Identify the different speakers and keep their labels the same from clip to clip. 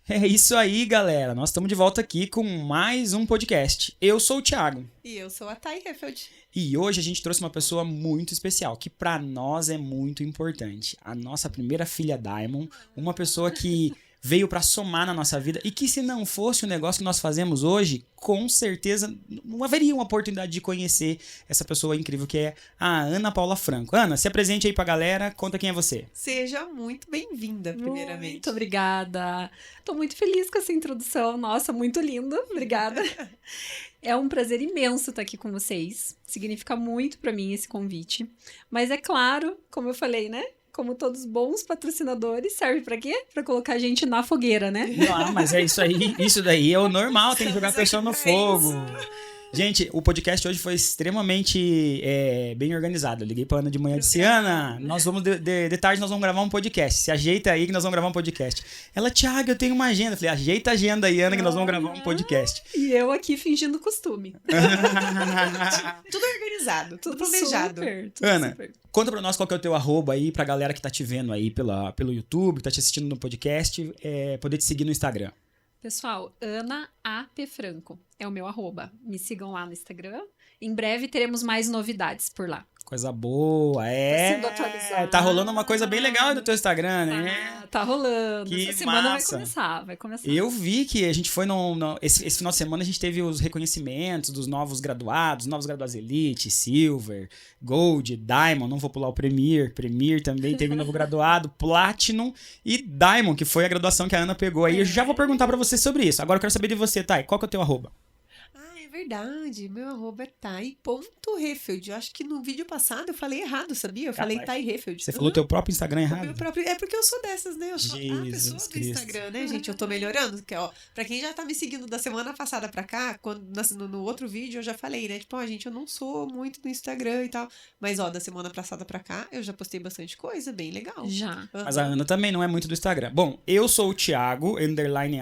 Speaker 1: É isso aí, galera. Nós estamos de volta aqui com mais um podcast. Eu sou o Thiago.
Speaker 2: E eu sou a Thay Hefeld.
Speaker 1: E hoje a gente trouxe uma pessoa muito especial, que pra nós é muito importante. A nossa primeira filha Diamond, uma pessoa que veio pra somar na nossa vida e que se não fosse o negócio que nós fazemos hoje, com certeza não haveria uma oportunidade de conhecer essa pessoa incrível que é a Ana Paula Franco. Ana, se apresente aí pra galera, conta quem é você.
Speaker 2: Seja muito bem-vinda, primeiramente.
Speaker 3: Muito obrigada. Tô muito feliz com essa introdução. Nossa, muito linda. Obrigada. É um prazer imenso estar aqui com vocês. Significa muito pra mim esse convite. Mas é claro, como eu falei, né? Como todos bons patrocinadores, serve pra quê? Pra colocar a gente na fogueira, né?
Speaker 1: Não, mas é isso aí. Isso daí é o normal, tem que jogar a pessoa no fogo. Gente, o podcast hoje foi extremamente bem organizado. Eu liguei pra Ana de manhã e disse, Ana, nós vamos de tarde nós vamos gravar um podcast. Se ajeita aí que nós vamos gravar um podcast. Ela, Thiago, eu tenho uma agenda. Eu falei, ajeita a agenda aí, Ana, que nós vamos gravar um podcast.
Speaker 3: E eu aqui fingindo costume.
Speaker 2: Tudo organizado, tudo planejado.
Speaker 3: Super,
Speaker 1: Ana,
Speaker 3: super.
Speaker 1: Conta pra nós qual que é o teu arroba aí, pra galera que tá te vendo aí pelo YouTube, que tá te assistindo no podcast, poder te seguir no Instagram.
Speaker 3: Pessoal, Ana AP Franco é o meu arroba. Me sigam lá no Instagram. Em breve teremos mais novidades por lá.
Speaker 1: Coisa boa,
Speaker 3: Tá sendo atualizado.
Speaker 1: Tá rolando uma coisa bem legal no teu Instagram, né?
Speaker 3: Tá rolando.
Speaker 1: Que
Speaker 3: Essa semana
Speaker 1: massa.
Speaker 3: vai começar.
Speaker 1: Eu vi que a gente foi esse final de semana a gente teve os reconhecimentos dos novos graduados Elite, Silver, Gold, Diamond, não vou pular o Premier também teve um novo graduado, Platinum e Diamond, que foi a graduação que a Ana pegou aí. Eu já vou perguntar pra você sobre isso. Agora eu quero saber de você, Thay, qual que é o teu arroba?
Speaker 2: Verdade, meu arroba é Thay.Hefeld. Eu acho que no vídeo passado eu falei errado, sabia? Eu falei Thay Hefeld.
Speaker 1: Você falou teu próprio Instagram errado?
Speaker 2: Meu próprio... É porque eu sou dessas, né? Eu sou a pessoa
Speaker 1: Jesus
Speaker 2: do
Speaker 1: Cristo.
Speaker 2: Instagram, né, gente? Eu tô melhorando. Que, ó, pra quem já tá me seguindo da semana passada pra cá, no outro vídeo eu já falei, né? Tipo, gente, eu não sou muito do Instagram e tal. Mas, ó, da semana passada pra cá, eu já postei bastante coisa, bem legal.
Speaker 3: Já.
Speaker 1: Mas a Ana também não é muito do Instagram. Bom, eu sou o Thiago,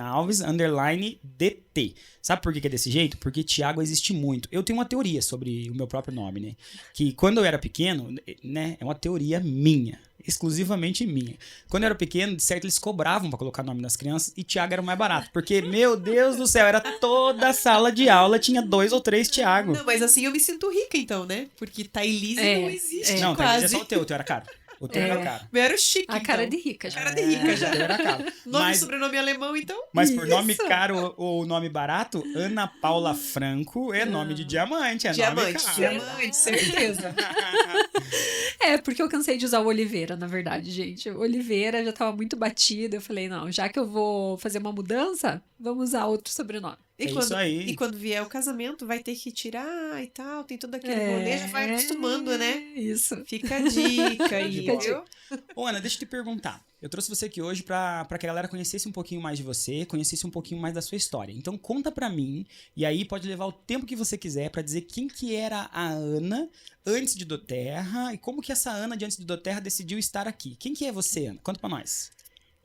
Speaker 1: _Alves, _DT. Sabe por que é desse jeito? Porque Thiago existe muito. Eu tenho uma teoria sobre o meu próprio nome, né? Que quando eu era pequeno, né? É uma teoria minha. Exclusivamente minha. Quando eu era pequeno, de certo, eles cobravam pra colocar nome das crianças e Thiago era o mais barato. Porque, meu Deus do céu, era toda a sala de aula, tinha 2 ou 3 Thiago.
Speaker 2: Não, mas assim eu me sinto rica, então, né? Porque Thailise não existe,
Speaker 1: Não,
Speaker 2: quase.
Speaker 1: é só o teu era caro. O teu era caro.
Speaker 2: Eu era chique,
Speaker 3: A cara
Speaker 2: então.
Speaker 3: de rica já.
Speaker 2: Cara de rica já.
Speaker 1: O teu era caro.
Speaker 2: Nome e sobrenome alemão, então.
Speaker 1: Mas por nome
Speaker 3: Isso.
Speaker 1: caro ou nome barato, Ana Paula Franco é nome de diamante, nome caro.
Speaker 2: Diamante, certeza.
Speaker 3: É, porque eu cansei de usar o Oliveira, na verdade, gente. O Oliveira já tava muito batido. Eu falei, não, já que eu vou fazer uma mudança, vamos usar outro sobrenome.
Speaker 1: Isso aí.
Speaker 2: E quando vier o casamento, vai ter que tirar e tal, tem todo aquele rolê, já vai acostumando, né?
Speaker 3: Isso.
Speaker 2: Fica a dica aí,
Speaker 3: Fica a
Speaker 2: viu?
Speaker 1: Ô, Ana, deixa eu te perguntar. Eu trouxe você aqui hoje pra que a galera conhecesse um pouquinho mais de você, conhecesse um pouquinho mais da sua história. Então conta pra mim, e aí pode levar o tempo que você quiser pra dizer quem que era a Ana antes de Doterra e como que essa Ana de antes de Doterra decidiu estar aqui. Quem que é você, Ana? Conta pra nós.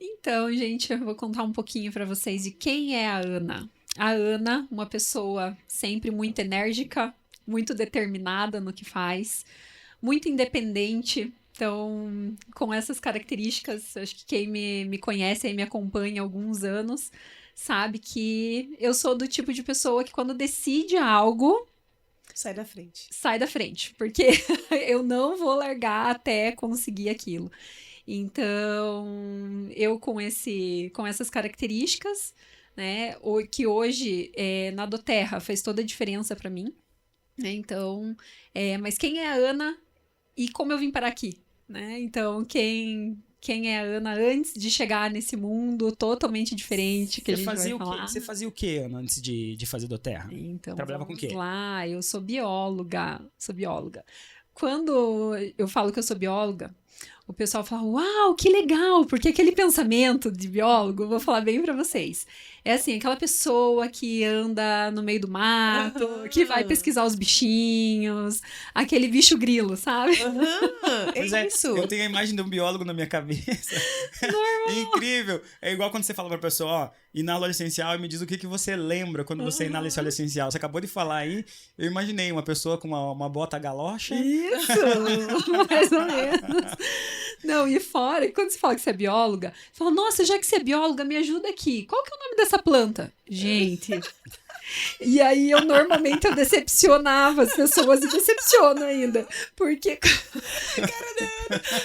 Speaker 3: Então, gente, eu vou contar um pouquinho pra vocês de quem é a Ana. A Ana, uma pessoa sempre muito enérgica, muito determinada no que faz, muito independente. Então, com essas características, acho que quem me conhece e me acompanha há alguns anos sabe que eu sou do tipo de pessoa que quando decide algo,
Speaker 2: Sai da frente.
Speaker 3: sai da frente, porque eu não vou largar até conseguir aquilo. Então, eu com essas características, né, que hoje na Doterra fez toda a diferença pra mim, né, então, mas quem é a Ana e como eu vim parar aqui, né, então quem é a Ana antes de chegar nesse mundo totalmente diferente que a gente vai falar.
Speaker 1: Você fazia o quê, Ana, antes de fazer Doterra?
Speaker 3: Então,
Speaker 1: Trabalhava com o quê?
Speaker 3: Lá, eu sou bióloga. Quando eu falo que eu sou bióloga, o pessoal fala, uau, que legal, porque aquele pensamento de biólogo, vou falar bem pra vocês, é assim, aquela pessoa que anda no meio do mato, que vai pesquisar os bichinhos, aquele bicho grilo, sabe?
Speaker 1: Pois
Speaker 2: isso.
Speaker 1: Eu tenho a imagem de um biólogo na minha cabeça. Normal. Incrível. É igual quando você fala pra pessoa, ó, inala óleo essencial e me diz o que você lembra quando você inala esse óleo essencial. Você acabou de falar aí, eu imaginei uma pessoa com uma bota galocha.
Speaker 3: Isso, mais ou menos. Não, e fora, quando você fala que você é bióloga, você fala, nossa, já que você é bióloga, me ajuda aqui. Qual que é o nome dessa planta? Gente... E aí, normalmente, eu decepcionava as pessoas e decepciono ainda. Porque...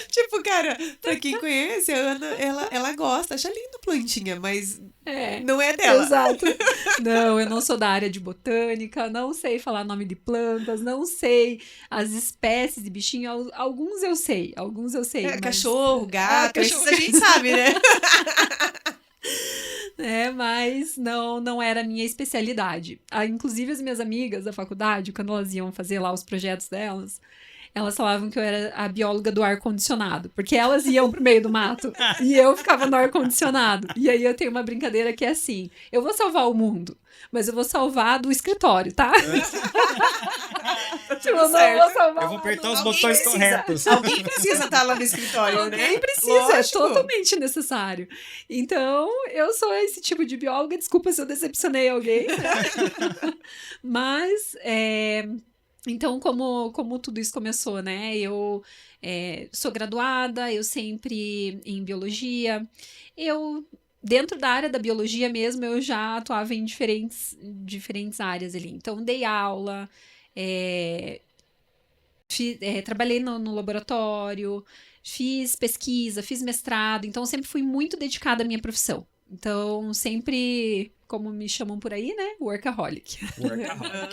Speaker 2: Tipo, cara, pra quem conhece, a Ana, ela gosta, acha lindo plantinha, mas não é dela.
Speaker 3: Exato. Não, eu não sou da área de botânica, não sei falar nome de plantas, não sei as espécies de bichinho. Alguns eu sei, mas...
Speaker 2: Cachorro, gato,
Speaker 3: cachorro.
Speaker 2: esses a gente sabe, né?
Speaker 3: Mas não era a minha especialidade. Inclusive, as minhas amigas da faculdade, quando elas iam fazer lá os projetos delas, elas falavam que eu era a bióloga do ar-condicionado, porque elas iam pro meio do mato e eu ficava no ar-condicionado. E aí eu tenho uma brincadeira que é assim, eu vou salvar o mundo, mas eu vou salvar do escritório, tá? Tipo, eu não vou salvar
Speaker 1: eu vou apertar os botões corretos.
Speaker 2: Alguém precisa estar lá no escritório, né?
Speaker 3: Alguém precisa,
Speaker 2: Lógico.
Speaker 3: é totalmente necessário. Então, eu sou esse tipo de bióloga, desculpa se eu decepcionei alguém. Mas, então, como tudo isso começou, né? Eu sou graduada, eu sempre em biologia. Dentro da área da biologia mesmo, eu já atuava em diferentes áreas ali. Então, dei aula, trabalhei no laboratório, fiz pesquisa, fiz mestrado. Então, sempre fui muito dedicada à minha profissão. Então, sempre, como me chamam por aí, né? Workaholic.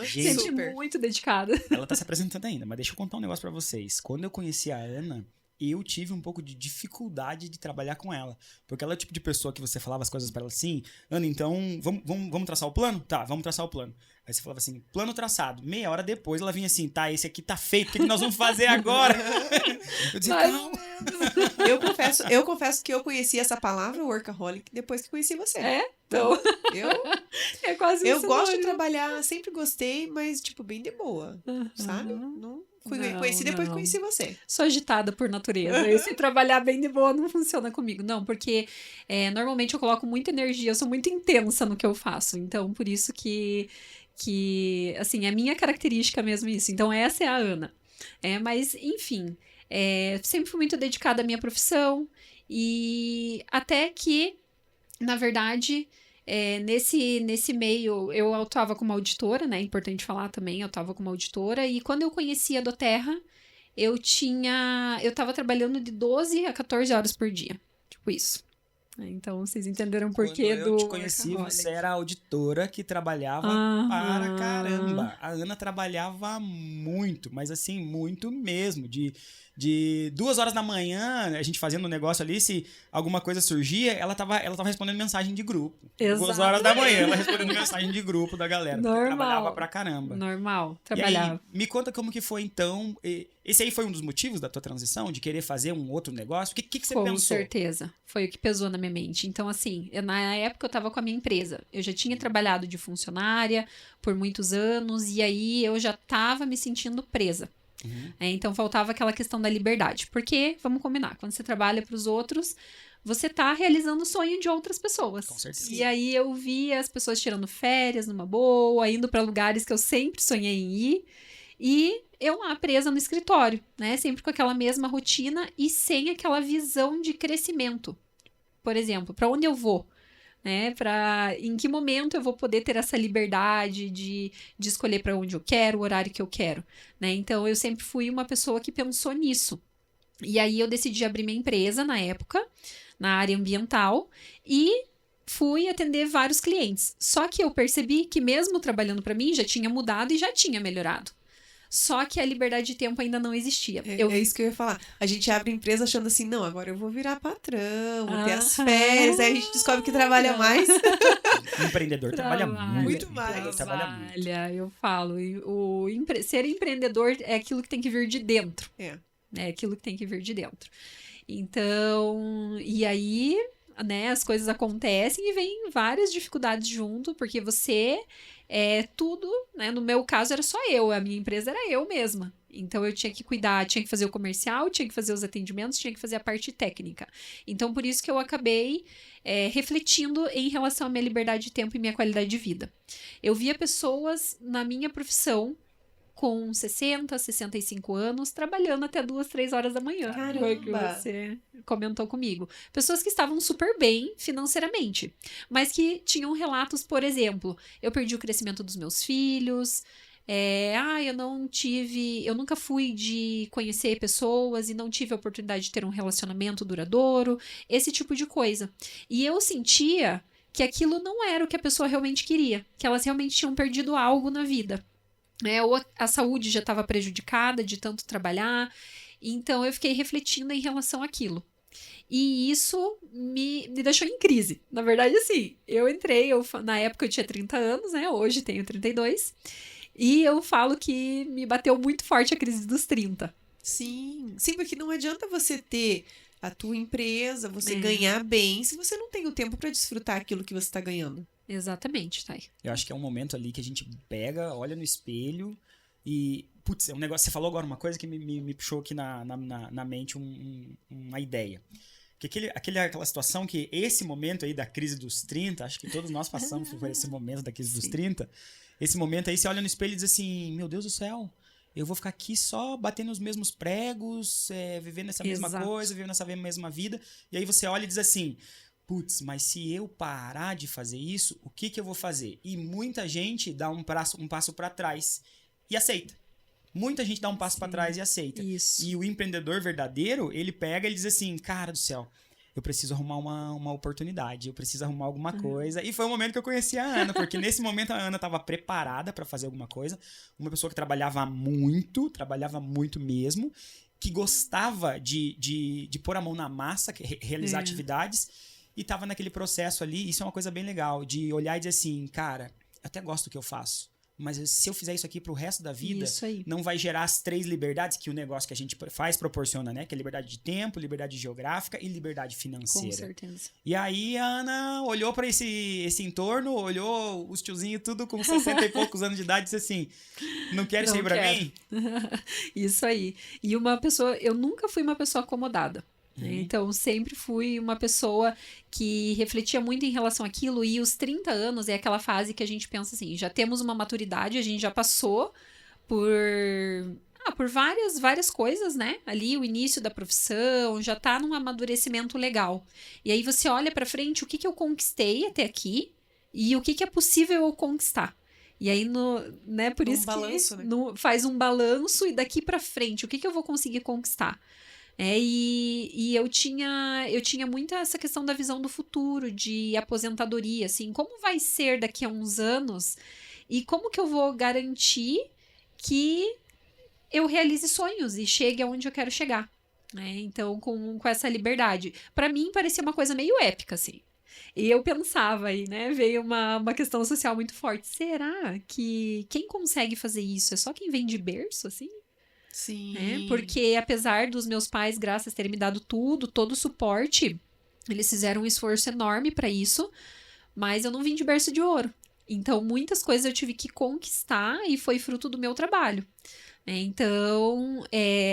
Speaker 1: Gente,
Speaker 3: Sempre
Speaker 2: super.
Speaker 3: muito dedicada.
Speaker 1: ela tá se apresentando ainda, mas deixa eu contar um negócio pra vocês. Quando eu conheci a Ana, eu tive um pouco de dificuldade de trabalhar com ela. Porque ela é o tipo de pessoa que você falava as coisas pra ela assim, Ana, então, vamos traçar o plano? Tá, vamos traçar o plano. Aí você falava assim, plano traçado. Meia hora depois ela vinha assim, tá, esse aqui tá feito, o que nós vamos fazer agora? Eu dizia, calma.
Speaker 2: Eu confesso que eu conheci essa palavra, workaholic, depois que conheci você.
Speaker 3: Então,
Speaker 2: Eu
Speaker 3: é quase um
Speaker 2: gosto de
Speaker 3: sinônimo.
Speaker 2: trabalhar, sempre gostei, mas, tipo, bem de boa, sabe? Não conheci depois que conheci você.
Speaker 3: Sou agitada por natureza. E se trabalhar bem de boa não funciona comigo. Não, porque normalmente eu coloco muita energia, eu sou muito intensa no que eu faço. Então, por isso que assim, é minha característica mesmo isso. Então, essa é a Ana. Mas, enfim, sempre fui muito dedicada à minha profissão e até que, na verdade... nesse meio, eu atuava como auditora, né? É importante falar também, eu atuava como auditora. E quando eu conheci a Doterra, eu tava trabalhando de 12 a 14 horas por dia. Tipo isso. Então, vocês entenderam por que
Speaker 1: Quando eu te conheci, você era a auditora que trabalhava para caramba. A Ana trabalhava muito, mas assim, muito mesmo. De 2 horas da manhã, a gente fazendo um negócio ali, se alguma coisa surgia, ela tava respondendo mensagem de grupo.
Speaker 3: Exato.
Speaker 1: 2 horas da manhã, ela respondendo mensagem de grupo da galera.
Speaker 3: Normal.
Speaker 1: Trabalhava pra caramba.
Speaker 3: Normal,
Speaker 1: E aí,
Speaker 3: trabalhava.
Speaker 1: me conta como que foi, então. Esse aí foi um dos motivos da tua transição, de querer fazer um outro negócio? O que você pensou?
Speaker 3: Com certeza. Foi o que pesou na minha mente. Então, assim, na época eu tava com a minha empresa. Eu já tinha trabalhado de funcionária por muitos anos, e aí eu já tava me sentindo presa. Então, faltava aquela questão da liberdade. Porque, vamos combinar, quando você trabalha para os outros, você tá realizando o sonho de outras pessoas.
Speaker 1: Com certeza.
Speaker 3: E aí eu via as pessoas tirando férias numa boa, indo para lugares que eu sempre sonhei em ir. E eu lá presa no escritório, né? Sempre com aquela mesma rotina e sem aquela visão de crescimento. Por exemplo, para onde eu vou? Né? Em que momento eu vou poder ter essa liberdade de escolher para onde eu quero, o horário que eu quero, né? Então, eu sempre fui uma pessoa que pensou nisso. E aí, eu decidi abrir minha empresa na época, na área ambiental, e fui atender vários clientes. Só que eu percebi que mesmo trabalhando para mim, já tinha mudado e já tinha melhorado. Só que a liberdade de tempo ainda não existia.
Speaker 2: É isso que eu ia falar. A gente abre a empresa achando assim, não, agora eu vou virar patrão, vou ter as férias, aí a gente descobre que trabalha mais.
Speaker 1: O empreendedor trabalha muito
Speaker 2: mais.
Speaker 1: Trabalha muito.
Speaker 3: Eu falo, ser empreendedor é aquilo que tem que vir de dentro. É aquilo que tem que vir de dentro. Então, e aí, né, as coisas acontecem e vem várias dificuldades junto, porque você tudo, né, no meu caso era só eu, a minha empresa era eu mesma. Então eu tinha que cuidar, tinha que fazer o comercial, tinha que fazer os atendimentos, tinha que fazer a parte técnica. Então por isso que eu acabei refletindo em relação à minha liberdade de tempo e minha qualidade de vida. Eu via pessoas na minha profissão com 60, 65 anos, trabalhando até 2, 3 horas da manhã.
Speaker 2: Caramba!
Speaker 3: Foi o que você comentou comigo. Pessoas que estavam super bem financeiramente, mas que tinham relatos, por exemplo, eu perdi o crescimento dos meus filhos, eu nunca fui de conhecer pessoas e não tive a oportunidade de ter um relacionamento duradouro, esse tipo de coisa. E eu sentia que aquilo não era o que a pessoa realmente queria, que elas realmente tinham perdido algo na vida. Ou a saúde já estava prejudicada de tanto trabalhar, então eu fiquei refletindo em relação àquilo. E isso me deixou em crise. Na verdade, assim, na época eu tinha 30 anos, né? Hoje tenho 32. E eu falo que me bateu muito forte a crise dos 30.
Speaker 2: Sim, porque não adianta você ter a tua empresa, você ganhar bem, se você não tem o tempo para desfrutar aquilo que você está ganhando.
Speaker 3: Exatamente, Thay.
Speaker 1: Eu acho que é um momento ali que a gente pega, olha no espelho e... Putz, é um negócio... Você falou agora uma coisa que me puxou aqui na mente uma ideia. Que aquela situação que esse momento aí da crise dos 30, acho que todos nós passamos por esse momento da crise dos 30. Esse momento aí, você olha no espelho e diz assim, meu Deus do céu, eu vou ficar aqui só batendo os mesmos pregos, vivendo essa mesma coisa, vivendo essa mesma vida. E aí você olha e diz assim, putz, mas se eu parar de fazer isso, o que eu vou fazer? E muita gente dá um passo para trás e aceita. Muita gente dá um passo para trás e aceita.
Speaker 3: Isso.
Speaker 1: E o empreendedor verdadeiro, ele pega e diz assim, cara do céu, eu preciso arrumar uma oportunidade, eu preciso arrumar alguma coisa. E foi o momento que eu conheci a Ana, porque nesse momento a Ana estava preparada para fazer alguma coisa. Uma pessoa que trabalhava muito mesmo, que gostava de pôr a mão na massa, realizar atividades, e estava naquele processo ali. Isso é uma coisa bem legal, de olhar e dizer assim, cara, eu até gosto do que eu faço, mas se eu fizer isso aqui pro resto da vida, não vai gerar as 3 liberdades que o negócio que a gente faz proporciona, né? Que é liberdade de tempo, liberdade geográfica e liberdade financeira.
Speaker 3: Com certeza.
Speaker 1: E aí a Ana olhou para esse entorno, olhou os tiozinhos tudo com 60 e poucos anos de idade e disse assim, não quero isso aí pra mim?
Speaker 3: Isso aí. E eu nunca fui uma pessoa acomodada. Então, sempre fui uma pessoa que refletia muito em relação àquilo, e os 30 anos é aquela fase que a gente pensa assim, já temos uma maturidade, a gente já passou por várias coisas, né? Ali, o início da profissão, já tá num amadurecimento legal. E aí você olha pra frente, o que eu conquistei até aqui e o que é possível eu conquistar. E aí, por isso
Speaker 2: balanço,
Speaker 3: que
Speaker 2: né?
Speaker 3: faz um balanço, e daqui pra frente, o que eu vou conseguir conquistar? E eu tinha muito essa questão da visão do futuro, de aposentadoria, assim, como vai ser daqui a uns anos e como que eu vou garantir que eu realize sonhos e chegue aonde eu quero chegar, né? Então, com essa liberdade. Para mim, parecia uma coisa meio épica, assim. E eu pensava aí, né? Veio uma questão social muito forte. Será que quem consegue fazer isso é só quem vem de berço, assim?
Speaker 2: Sim.
Speaker 3: Porque apesar dos meus pais, graças a terem me dado todo o suporte, eles fizeram um esforço enorme para isso, mas eu não vim de berço de ouro. Então, muitas coisas eu tive que conquistar e foi fruto do meu trabalho. Então,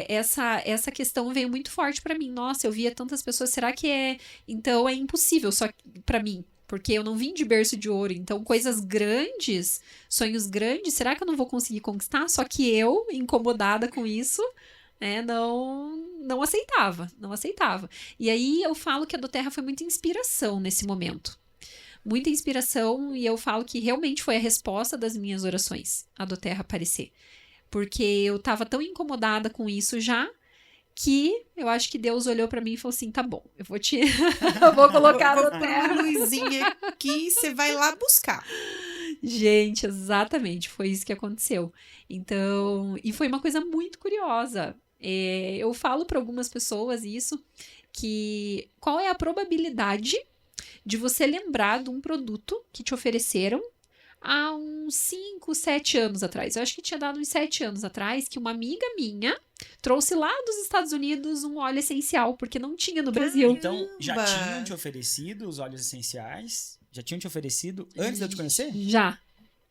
Speaker 3: essa questão veio muito forte para mim. Nossa, eu via tantas pessoas, será que então é impossível só para mim? Porque eu não vim de berço de ouro, então coisas grandes, sonhos grandes, será que eu não vou conseguir conquistar? Só que eu, incomodada com isso, não aceitava. E aí eu falo que a doTERRA foi muita inspiração nesse momento. Muita inspiração, e eu falo que realmente foi a resposta das minhas orações, a doTERRA aparecer. Porque eu tava tão incomodada com isso já, que eu acho que Deus olhou pra mim e falou assim, tá bom, eu vou eu vou colocar a doTERRA.
Speaker 2: Uma luzinha aqui, você vai lá buscar.
Speaker 3: Gente, exatamente, foi isso que aconteceu. Então, e foi uma coisa muito curiosa. Eu falo para algumas pessoas isso, que qual é a probabilidade de você lembrar de um produto que te ofereceram há uns 5, 7 anos atrás. Eu acho que tinha dado uns 7 anos atrás, que uma amiga minha trouxe lá dos Estados Unidos um óleo essencial, porque não tinha no Brasil.
Speaker 1: Então, já tinham te oferecido os óleos essenciais? Já tinham te oferecido antes de eu te conhecer?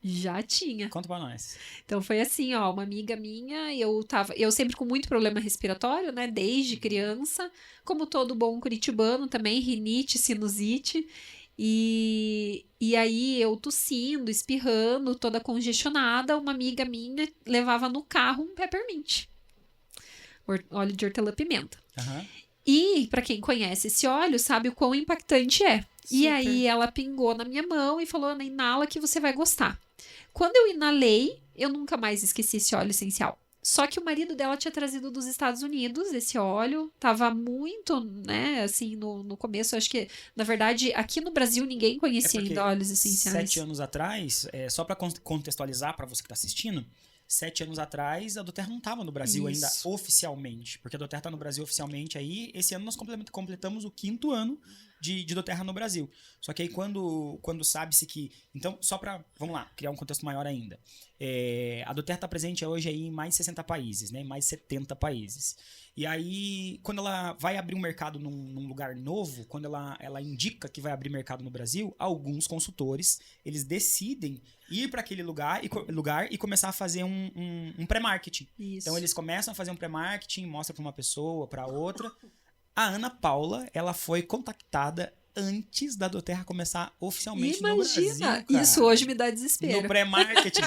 Speaker 3: Já tinha.
Speaker 1: Conta pra nós.
Speaker 3: Então foi assim, ó, uma amiga minha, eu sempre com muito problema respiratório, né, desde criança, como todo bom curitibano também, rinite, sinusite, e E aí eu tossindo, espirrando, toda congestionada, uma amiga minha levava no carro um peppermint. Óleo de hortelã-pimenta.
Speaker 1: Aham.
Speaker 3: E, pra quem conhece esse óleo, sabe o quão impactante é. E
Speaker 2: Super.
Speaker 3: aí ela pingou na minha mão e falou, Ana, inala que você vai gostar. Quando eu inalei, eu nunca mais esqueci esse óleo essencial. Só que o marido dela tinha trazido dos Estados Unidos esse óleo. Tava muito, né, assim, no começo. Acho que, na verdade, aqui no Brasil ninguém conhecia
Speaker 1: porque
Speaker 3: ainda óleos essenciais.
Speaker 1: 7 anos atrás, só pra contextualizar pra você que tá assistindo, 7 anos atrás a doTERRA não tava no Brasil ainda
Speaker 2: Isso.
Speaker 1: oficialmente. Porque a doTERRA tá no Brasil oficialmente aí. Esse ano nós completamos o 5º ano de doTERRA no Brasil. Só que aí quando sabe-se que... Então, só pra, vamos lá, criar um contexto maior ainda. A doTERRA tá presente hoje aí em mais de 60 países, né? Em mais de 70 países. E aí, quando ela vai abrir um mercado num lugar novo, quando ela indica que vai abrir mercado no Brasil, alguns consultores, eles decidem ir para aquele lugar e começar a fazer um pré-marketing.
Speaker 3: Isso.
Speaker 1: Então, eles começam a fazer um pré-marketing, mostra para uma pessoa, para outra. A Ana Paula, ela foi contactada antes da doTERRA começar oficialmente no Brasil,
Speaker 3: Imagina!
Speaker 1: cara.
Speaker 3: Isso hoje me dá
Speaker 1: No
Speaker 3: desespero.
Speaker 1: pré-marketing.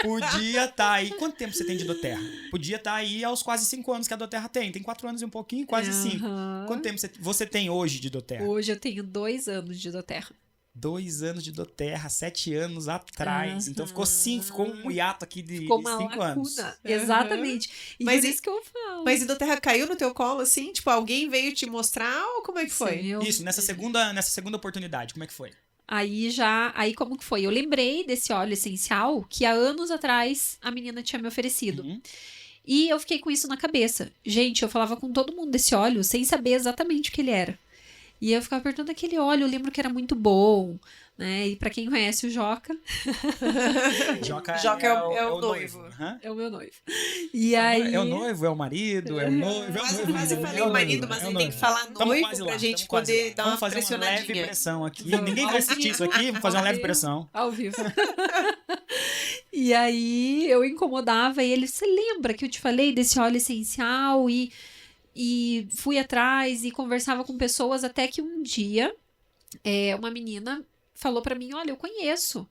Speaker 1: Podia estar aí. Quanto tempo você tem de doTERRA? Podia estar aí aos quase 5 anos que a doTERRA tem. Tem 4 anos e um pouquinho, quase 5.
Speaker 3: Aham.
Speaker 1: Quanto tempo você tem hoje de doTERRA?
Speaker 3: Hoje eu tenho 2 anos de doTERRA.
Speaker 1: 2 anos de doTERRA, 7 anos atrás. Então ficou
Speaker 3: Aham.
Speaker 1: ficou um hiato aqui de
Speaker 3: Ficou uma
Speaker 1: 5 anos.
Speaker 3: lacuna. Exatamente. E
Speaker 2: Mas
Speaker 3: por
Speaker 2: e-
Speaker 3: isso que eu falo.
Speaker 2: Mas a doTERRA caiu no teu colo, assim? Tipo, alguém veio te mostrar ou como é que foi?
Speaker 3: Sim, eu-
Speaker 1: Isso, nessa segunda oportunidade, como é que foi?
Speaker 3: Aí como que foi? Eu lembrei desse óleo essencial que há anos atrás a menina tinha me oferecido.
Speaker 1: Uhum.
Speaker 3: E eu fiquei com isso na cabeça. Gente, eu falava com todo mundo desse óleo sem saber exatamente o que ele era. E eu ficava perguntando aquele óleo, eu lembro que era muito bom, né? E pra quem conhece o Joca,
Speaker 1: Joca,
Speaker 2: Joca é o noivo.
Speaker 1: Aham.
Speaker 3: é o meu noivo. E aí...
Speaker 1: É o noivo, é o marido, é o noivo.
Speaker 2: Quase falei
Speaker 1: é o
Speaker 2: marido,
Speaker 1: noivo,
Speaker 2: mas
Speaker 1: é o
Speaker 2: a gente tem
Speaker 1: noivo.
Speaker 2: que falar
Speaker 1: Tamo
Speaker 2: noivo
Speaker 1: quase
Speaker 2: pra
Speaker 1: lá,
Speaker 2: gente
Speaker 1: tamo quase
Speaker 2: poder
Speaker 1: lá.
Speaker 2: dar
Speaker 1: Vamos
Speaker 2: uma
Speaker 1: fazer uma leve
Speaker 2: pressionadinha.
Speaker 1: pressão aqui.
Speaker 3: Vamos.
Speaker 1: Ninguém vai assistir isso aqui, vamos fazer uma leve pressão.
Speaker 3: Ao vivo. E aí eu incomodava ele. Você lembra que eu te falei desse óleo essencial? E fui atrás e conversava com pessoas até que um dia uma menina falou pra mim, olha, eu conheço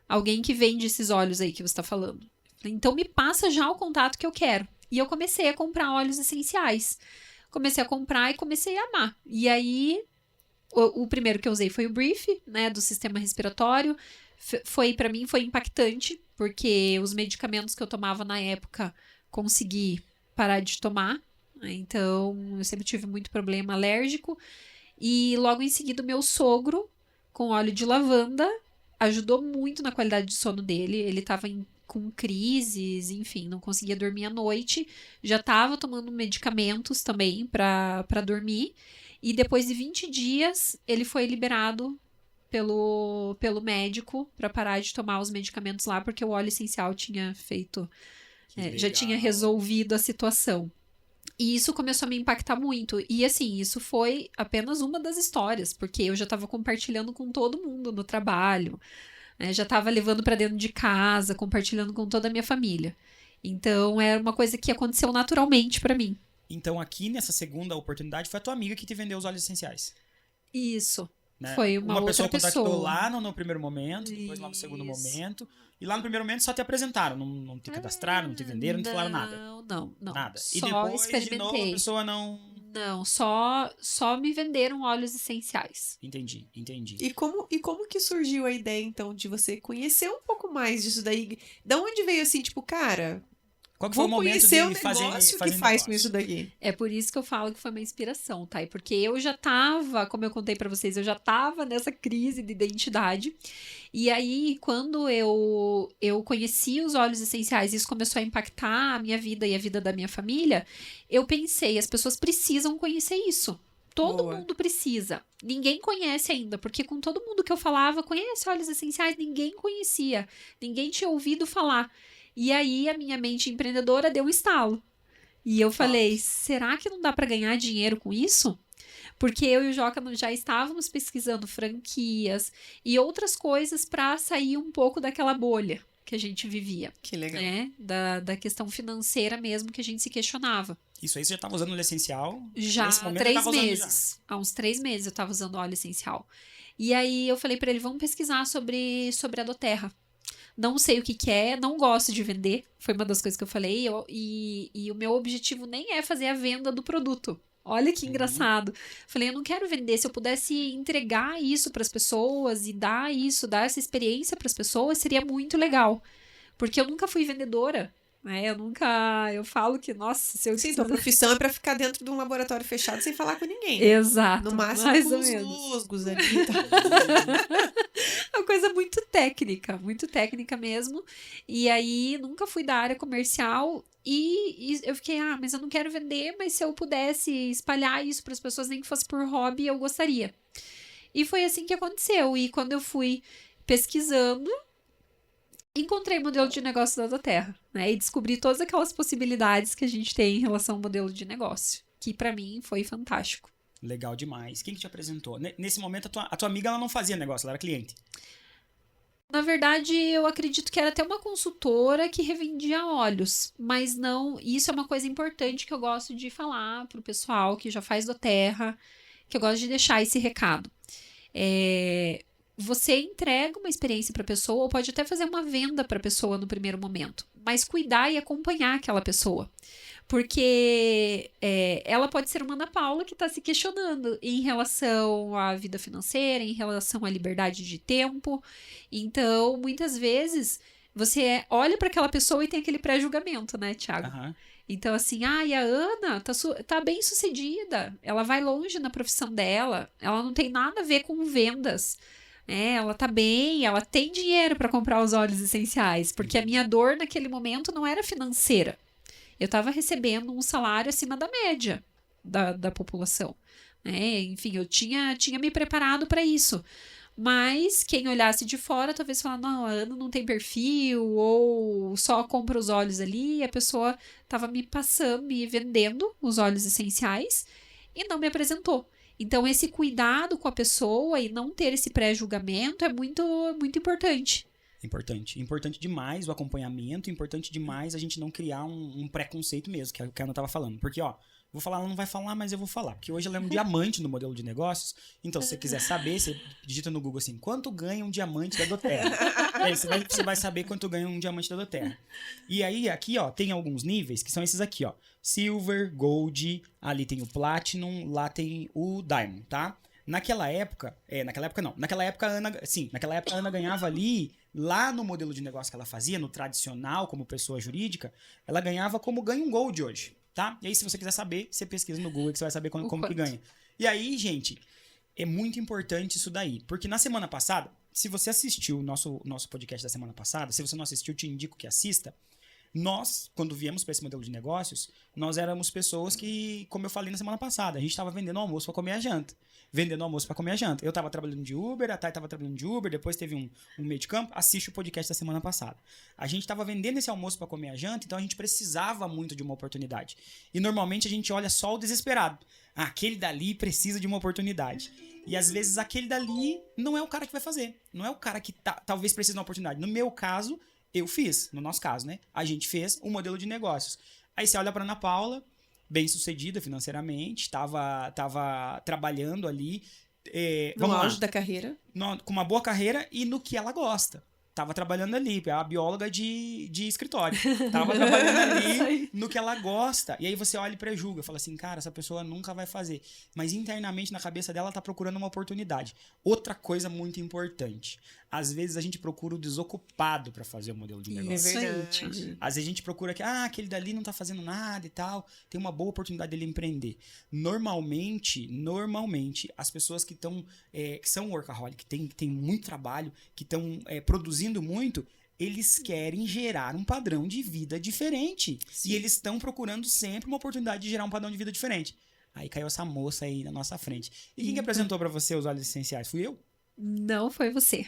Speaker 3: alguém que vende esses óleos aí que você tá falando. Então me passa já o contato que eu quero. E eu comecei a comprar óleos essenciais. Comecei a comprar e comecei a amar. E aí o primeiro que eu usei foi o Brief, né, do sistema respiratório. Para mim foi impactante, porque os medicamentos que eu tomava na época consegui parar de tomar. Né? Então, eu sempre tive muito problema alérgico. E logo em seguida, o meu sogro, com óleo de lavanda, ajudou muito na qualidade de sono dele. Ele estava com crises, enfim, não conseguia dormir à noite. Já estava tomando medicamentos também para dormir. E depois de 20 dias, ele foi liberado pelo médico para parar de tomar os medicamentos lá, porque o óleo essencial tinha feito, já tinha resolvido a situação. E isso começou a me impactar muito. E assim, isso foi apenas uma das histórias, porque eu já estava compartilhando com todo mundo no trabalho, né? Já estava levando para dentro de casa, compartilhando com toda a minha família. Então, era uma coisa que aconteceu naturalmente para mim.
Speaker 1: Então, aqui nessa segunda oportunidade, foi a tua amiga que te vendeu os óleos essenciais.
Speaker 3: Isso.
Speaker 1: Né?
Speaker 3: Foi uma outra
Speaker 1: pessoa contactou
Speaker 3: pessoa.
Speaker 1: lá no primeiro momento, depois lá no segundo
Speaker 3: Isso.
Speaker 1: momento. E lá no primeiro momento só te apresentaram, não te cadastraram, não te venderam, não te falaram nada.
Speaker 3: Não.
Speaker 1: Nada. E
Speaker 3: Só
Speaker 1: depois,
Speaker 3: experimentei.
Speaker 1: de novo, a pessoa não...
Speaker 3: Não, só me venderam óleos essenciais.
Speaker 1: Entendi.
Speaker 2: E como que surgiu a ideia, então, de você conhecer um pouco mais disso daí? Da onde veio assim, tipo, cara,
Speaker 1: Qual que foi
Speaker 2: vou
Speaker 1: o momento
Speaker 2: conhecer o
Speaker 1: de fazer
Speaker 2: negócio que
Speaker 1: fazer
Speaker 2: faz com
Speaker 1: negócio?
Speaker 2: isso daqui?
Speaker 3: É por isso que eu falo que foi uma inspiração, tá? E porque eu já tava, como eu contei pra vocês, eu já tava nessa crise de identidade. E aí, quando eu conheci os óleos essenciais, isso começou a impactar a minha vida e a vida da minha família, eu pensei, as pessoas precisam conhecer isso. Todo
Speaker 2: Boa.
Speaker 3: mundo precisa. Ninguém conhece ainda, porque com todo mundo que eu falava, conhece óleos essenciais, ninguém conhecia. Ninguém tinha ouvido falar. E aí, a minha mente empreendedora deu um estalo. E eu falei, será que não dá para ganhar dinheiro com isso? Porque eu e o Joca já estávamos pesquisando franquias e outras coisas para sair um pouco daquela bolha que a gente vivia,
Speaker 2: Que legal.
Speaker 3: né? Da questão financeira mesmo que a gente se questionava.
Speaker 1: Isso aí você já estava usando o essencial?
Speaker 3: Já
Speaker 1: Nesse
Speaker 3: há
Speaker 1: momento
Speaker 3: 3
Speaker 1: eu tava usando
Speaker 3: meses. Há uns 3 meses eu estava usando óleo essencial. E aí eu falei pra ele, vamos pesquisar sobre a Doterra. Não sei o que que é, não gosto de vender. Foi uma das coisas que eu falei. E o meu objetivo nem é fazer a venda do produto. Olha que engraçado. Falei, eu não quero vender. Se eu pudesse entregar isso para as pessoas e dar essa experiência para as pessoas, seria muito legal. Porque eu nunca fui vendedora. Né? Eu falo que, nossa, se eu...
Speaker 2: Sim, tua profissão é pra ficar dentro de um laboratório fechado sem falar com ninguém.
Speaker 3: Exato.
Speaker 2: No máximo
Speaker 3: mais
Speaker 2: com
Speaker 3: ou
Speaker 2: os
Speaker 3: menos.
Speaker 2: musgos ali e tal.
Speaker 3: É uma coisa muito técnica mesmo. E aí, nunca fui da área comercial e eu fiquei, mas eu não quero vender, mas se eu pudesse espalhar isso para as pessoas, nem que fosse por hobby, eu gostaria. E foi assim que aconteceu. E quando eu fui pesquisando, encontrei o modelo de negócio da Doterra, né? E descobri todas aquelas possibilidades que a gente tem em relação ao modelo de negócio, que para mim foi fantástico.
Speaker 1: Legal demais. Quem que te apresentou? Nesse momento, a tua amiga ela não fazia negócio, ela era cliente.
Speaker 3: Na verdade, eu acredito que era até uma consultora que revendia óleos, mas não... Isso é uma coisa importante que eu gosto de falar pro pessoal que já faz Doterra, que eu gosto de deixar esse recado. Você entrega uma experiência para a pessoa, ou pode até fazer uma venda para a pessoa no primeiro momento, mas cuidar e acompanhar aquela pessoa. Porque ela pode ser uma Ana Paula que está se questionando em relação à vida financeira, em relação à liberdade de tempo. Então, muitas vezes, você olha para aquela pessoa e tem aquele pré-julgamento, né, Thiago?
Speaker 1: Aham.
Speaker 3: Então, assim, e a Ana tá bem sucedida, ela vai longe na profissão dela, ela não tem nada a ver com vendas. Ela tá bem, ela tem dinheiro para comprar os óleos essenciais, porque a minha dor naquele momento não era financeira. Eu estava recebendo um salário acima da média da população. Enfim, eu tinha me preparado para isso. Mas quem olhasse de fora talvez falasse, não, a Ana não tem perfil, ou só compra os óleos ali, e a pessoa estava me vendendo os óleos essenciais e não me apresentou. Então, esse cuidado com a pessoa e não ter esse pré-julgamento é muito, muito importante.
Speaker 1: Importante. Importante demais o acompanhamento, importante demais a gente não criar um preconceito mesmo, que é o que a Ana tava falando. Porque, vou falar, ela não vai falar, mas eu vou falar. Porque hoje ela é um diamante no modelo de negócios. Então, se você quiser saber, você digita no Google assim, quanto ganha um diamante da Doterra? Aí você vai saber quanto ganha um diamante da Doterra. E aí, aqui, tem alguns níveis, que são esses aqui, Silver, Gold, ali tem o Platinum, lá tem o Diamond, tá? Naquela época a Ana ganhava ali, lá no modelo de negócio que ela fazia, no tradicional, como pessoa jurídica, ela ganhava como ganha um Gold hoje, tá? E aí, se você quiser saber, você pesquisa no Google que você vai saber como que ganha. E aí, gente, é muito importante isso daí, porque na semana passada, se você assistiu o nosso podcast da semana passada, se você não assistiu, te indico que assista. Nós, quando viemos para esse modelo de negócios, nós éramos pessoas que, como eu falei na semana passada, a gente estava vendendo almoço para comer a janta. Eu estava trabalhando de Uber, a Thay estava trabalhando de Uber, depois teve um meio de campo. Assiste o podcast da semana passada. A gente estava vendendo esse almoço para comer a janta, então a gente precisava muito de uma oportunidade. E normalmente a gente olha só o desesperado. Aquele dali precisa de uma oportunidade. E às vezes aquele dali não é o cara que vai fazer. Não é o cara que talvez precise de uma oportunidade. No meu caso, no nosso caso, né? A gente fez um modelo de negócios. Aí você olha para Ana Paula, bem sucedida financeiramente, estava trabalhando ali.
Speaker 2: No auge da carreira.
Speaker 1: Com uma boa carreira e no que ela gosta. Tava trabalhando ali, é a bióloga de escritório. Tava trabalhando ali no que ela gosta. E aí você olha e pré-julga, fala assim, cara, essa pessoa nunca vai fazer. Mas internamente, na cabeça dela, ela tá procurando uma oportunidade. Outra coisa muito importante. Às vezes a gente procura o desocupado para fazer o modelo de negócio.
Speaker 2: É verdade.
Speaker 1: Às vezes a gente procura que, aquele dali não tá fazendo nada e tal, tem uma boa oportunidade dele empreender. Normalmente, as pessoas que são workaholic, que tem muito trabalho, que estão produzindo muito, eles querem gerar um padrão de vida diferente. Sim. E eles estão procurando sempre uma oportunidade de gerar um padrão de vida diferente. Aí caiu essa moça aí na nossa frente. E quem que apresentou para você os óleos essenciais? Fui eu?
Speaker 3: Não foi você.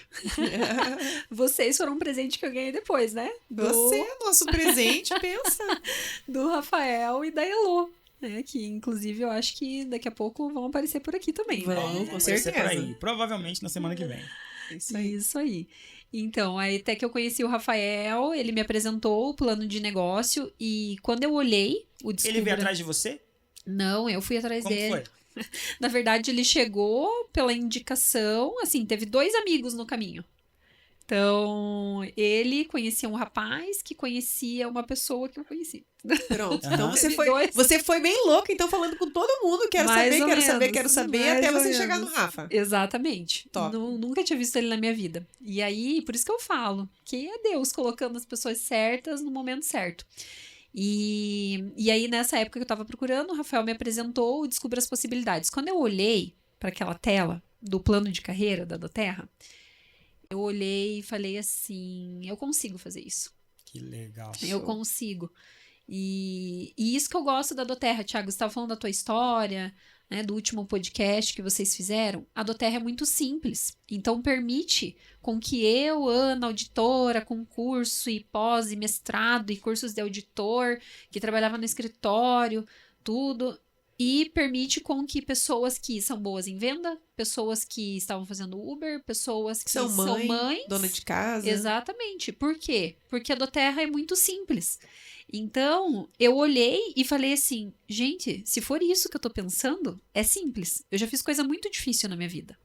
Speaker 3: Vocês foram um presente que eu ganhei depois, né?
Speaker 2: Você é nosso presente, pensa.
Speaker 3: Do Rafael e da Elô. Que inclusive eu acho que daqui a pouco vão aparecer por aqui também.
Speaker 2: Vão, com certeza.
Speaker 1: Por aí, provavelmente na semana que vem.
Speaker 3: Isso aí. Então, aí até que eu conheci o Rafael, ele me apresentou o plano de negócio e quando eu olhei o Descubra...
Speaker 1: Ele veio atrás de você?
Speaker 3: Não, eu fui atrás dele.
Speaker 1: Como foi?
Speaker 3: Na verdade, ele chegou pela indicação, assim, teve 2 amigos no caminho. Então, ele conhecia um rapaz que conhecia uma pessoa que eu conheci.
Speaker 2: Pronto.
Speaker 1: Aham.
Speaker 2: Então
Speaker 3: Teve dois.
Speaker 2: você foi bem louca, então falando com todo mundo, quero
Speaker 3: Mais
Speaker 2: saber,
Speaker 3: ou
Speaker 2: quero saber,
Speaker 3: menos,
Speaker 2: quero saber,
Speaker 3: mais
Speaker 2: até
Speaker 3: ou
Speaker 2: você chegar no
Speaker 3: menos.
Speaker 2: Rafa.
Speaker 3: Exatamente.
Speaker 2: Top.
Speaker 3: Nunca tinha visto ele na minha vida. E aí, por isso que eu falo, que é Deus colocando as pessoas certas no momento certo. E aí, nessa época que eu tava procurando, o Rafael me apresentou o Descubra as Possibilidades. Quando eu olhei para aquela tela do plano de carreira da Doterra, eu olhei e falei assim, eu consigo fazer isso.
Speaker 1: Que legal.
Speaker 3: Eu consigo. E isso que eu gosto da Doterra, Thiago. Você estava falando da tua história, né, do último podcast que vocês fizeram. A Doterra é muito simples. Então, permite com que eu, Ana, auditora, com curso e pós e mestrado e cursos de auditor, que trabalhava no escritório, tudo... E permite com que pessoas que são boas em venda, pessoas que estavam fazendo Uber, pessoas que são mães...
Speaker 2: dona de casa.
Speaker 3: Exatamente. Por quê? Porque a Doterra é muito simples. Então, eu olhei e falei assim, gente, se for isso que eu tô pensando, é simples. Eu já fiz coisa muito difícil na minha vida.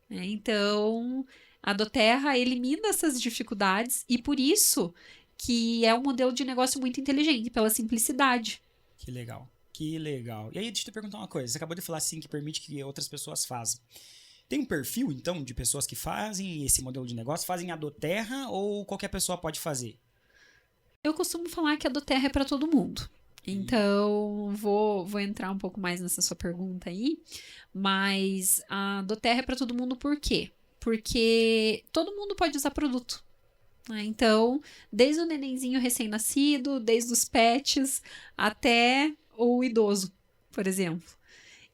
Speaker 3: Então, a Doterra elimina essas dificuldades e por isso que é um modelo de negócio muito inteligente, pela simplicidade.
Speaker 1: Que legal. Que legal. E aí, deixa eu te perguntar uma coisa. Você acabou de falar assim que permite que outras pessoas façam. Tem um perfil, então, de pessoas que fazem esse modelo de negócio? Fazem a Doterra ou qualquer pessoa pode fazer?
Speaker 3: Eu costumo falar que a Doterra é para todo mundo. Então, vou entrar um pouco mais nessa sua pergunta aí. Mas a Doterra é para todo mundo por quê? Porque todo mundo pode usar produto. Então, desde o nenenzinho recém-nascido, desde os pets, até o idoso, por exemplo.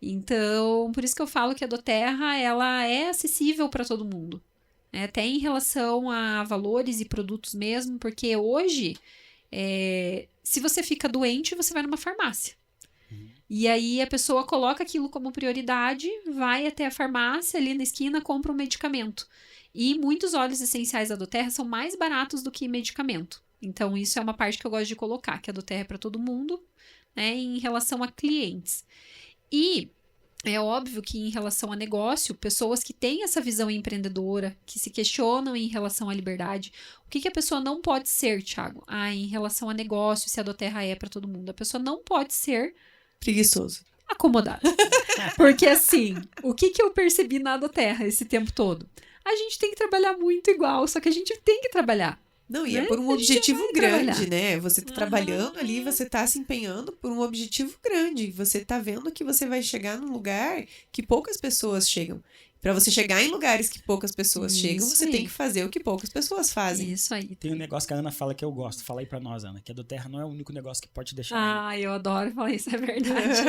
Speaker 3: Então, por isso que eu falo que a Doterra, ela é acessível para todo mundo. Até em relação a valores e produtos mesmo, porque hoje, se você fica doente, você vai numa farmácia. E aí a pessoa coloca aquilo como prioridade, vai até a farmácia ali na esquina, compra um medicamento. E muitos óleos essenciais da Doterra são mais baratos do que medicamento. Então, isso é uma parte que eu gosto de colocar, que a Doterra é para todo mundo, né, em relação a clientes. E é óbvio que em relação a negócio, pessoas que têm essa visão empreendedora, que se questionam em relação à liberdade, o que a pessoa não pode ser, Thiago? Em relação a negócio, se a Doterra é para todo mundo, a pessoa não pode ser
Speaker 2: preguiçoso.
Speaker 3: Acomodada. Porque assim, o que eu percebi na Doterra esse tempo todo? A gente tem que trabalhar muito igual, só que a gente tem que trabalhar.
Speaker 2: Não, e é por um objetivo grande, né? Você tá trabalhando ali, você tá se empenhando por um objetivo grande. Você tá vendo que você vai chegar num lugar que poucas pessoas chegam. Pra você chegar em lugares que poucas pessoas chegam, você tem que fazer o que poucas pessoas fazem.
Speaker 3: Isso aí.
Speaker 1: Tem um negócio que a Ana fala que eu gosto. Fala aí pra nós, Ana, que a Doterra não é o único negócio que pode te deixar.
Speaker 3: Eu adoro falar isso, é verdade.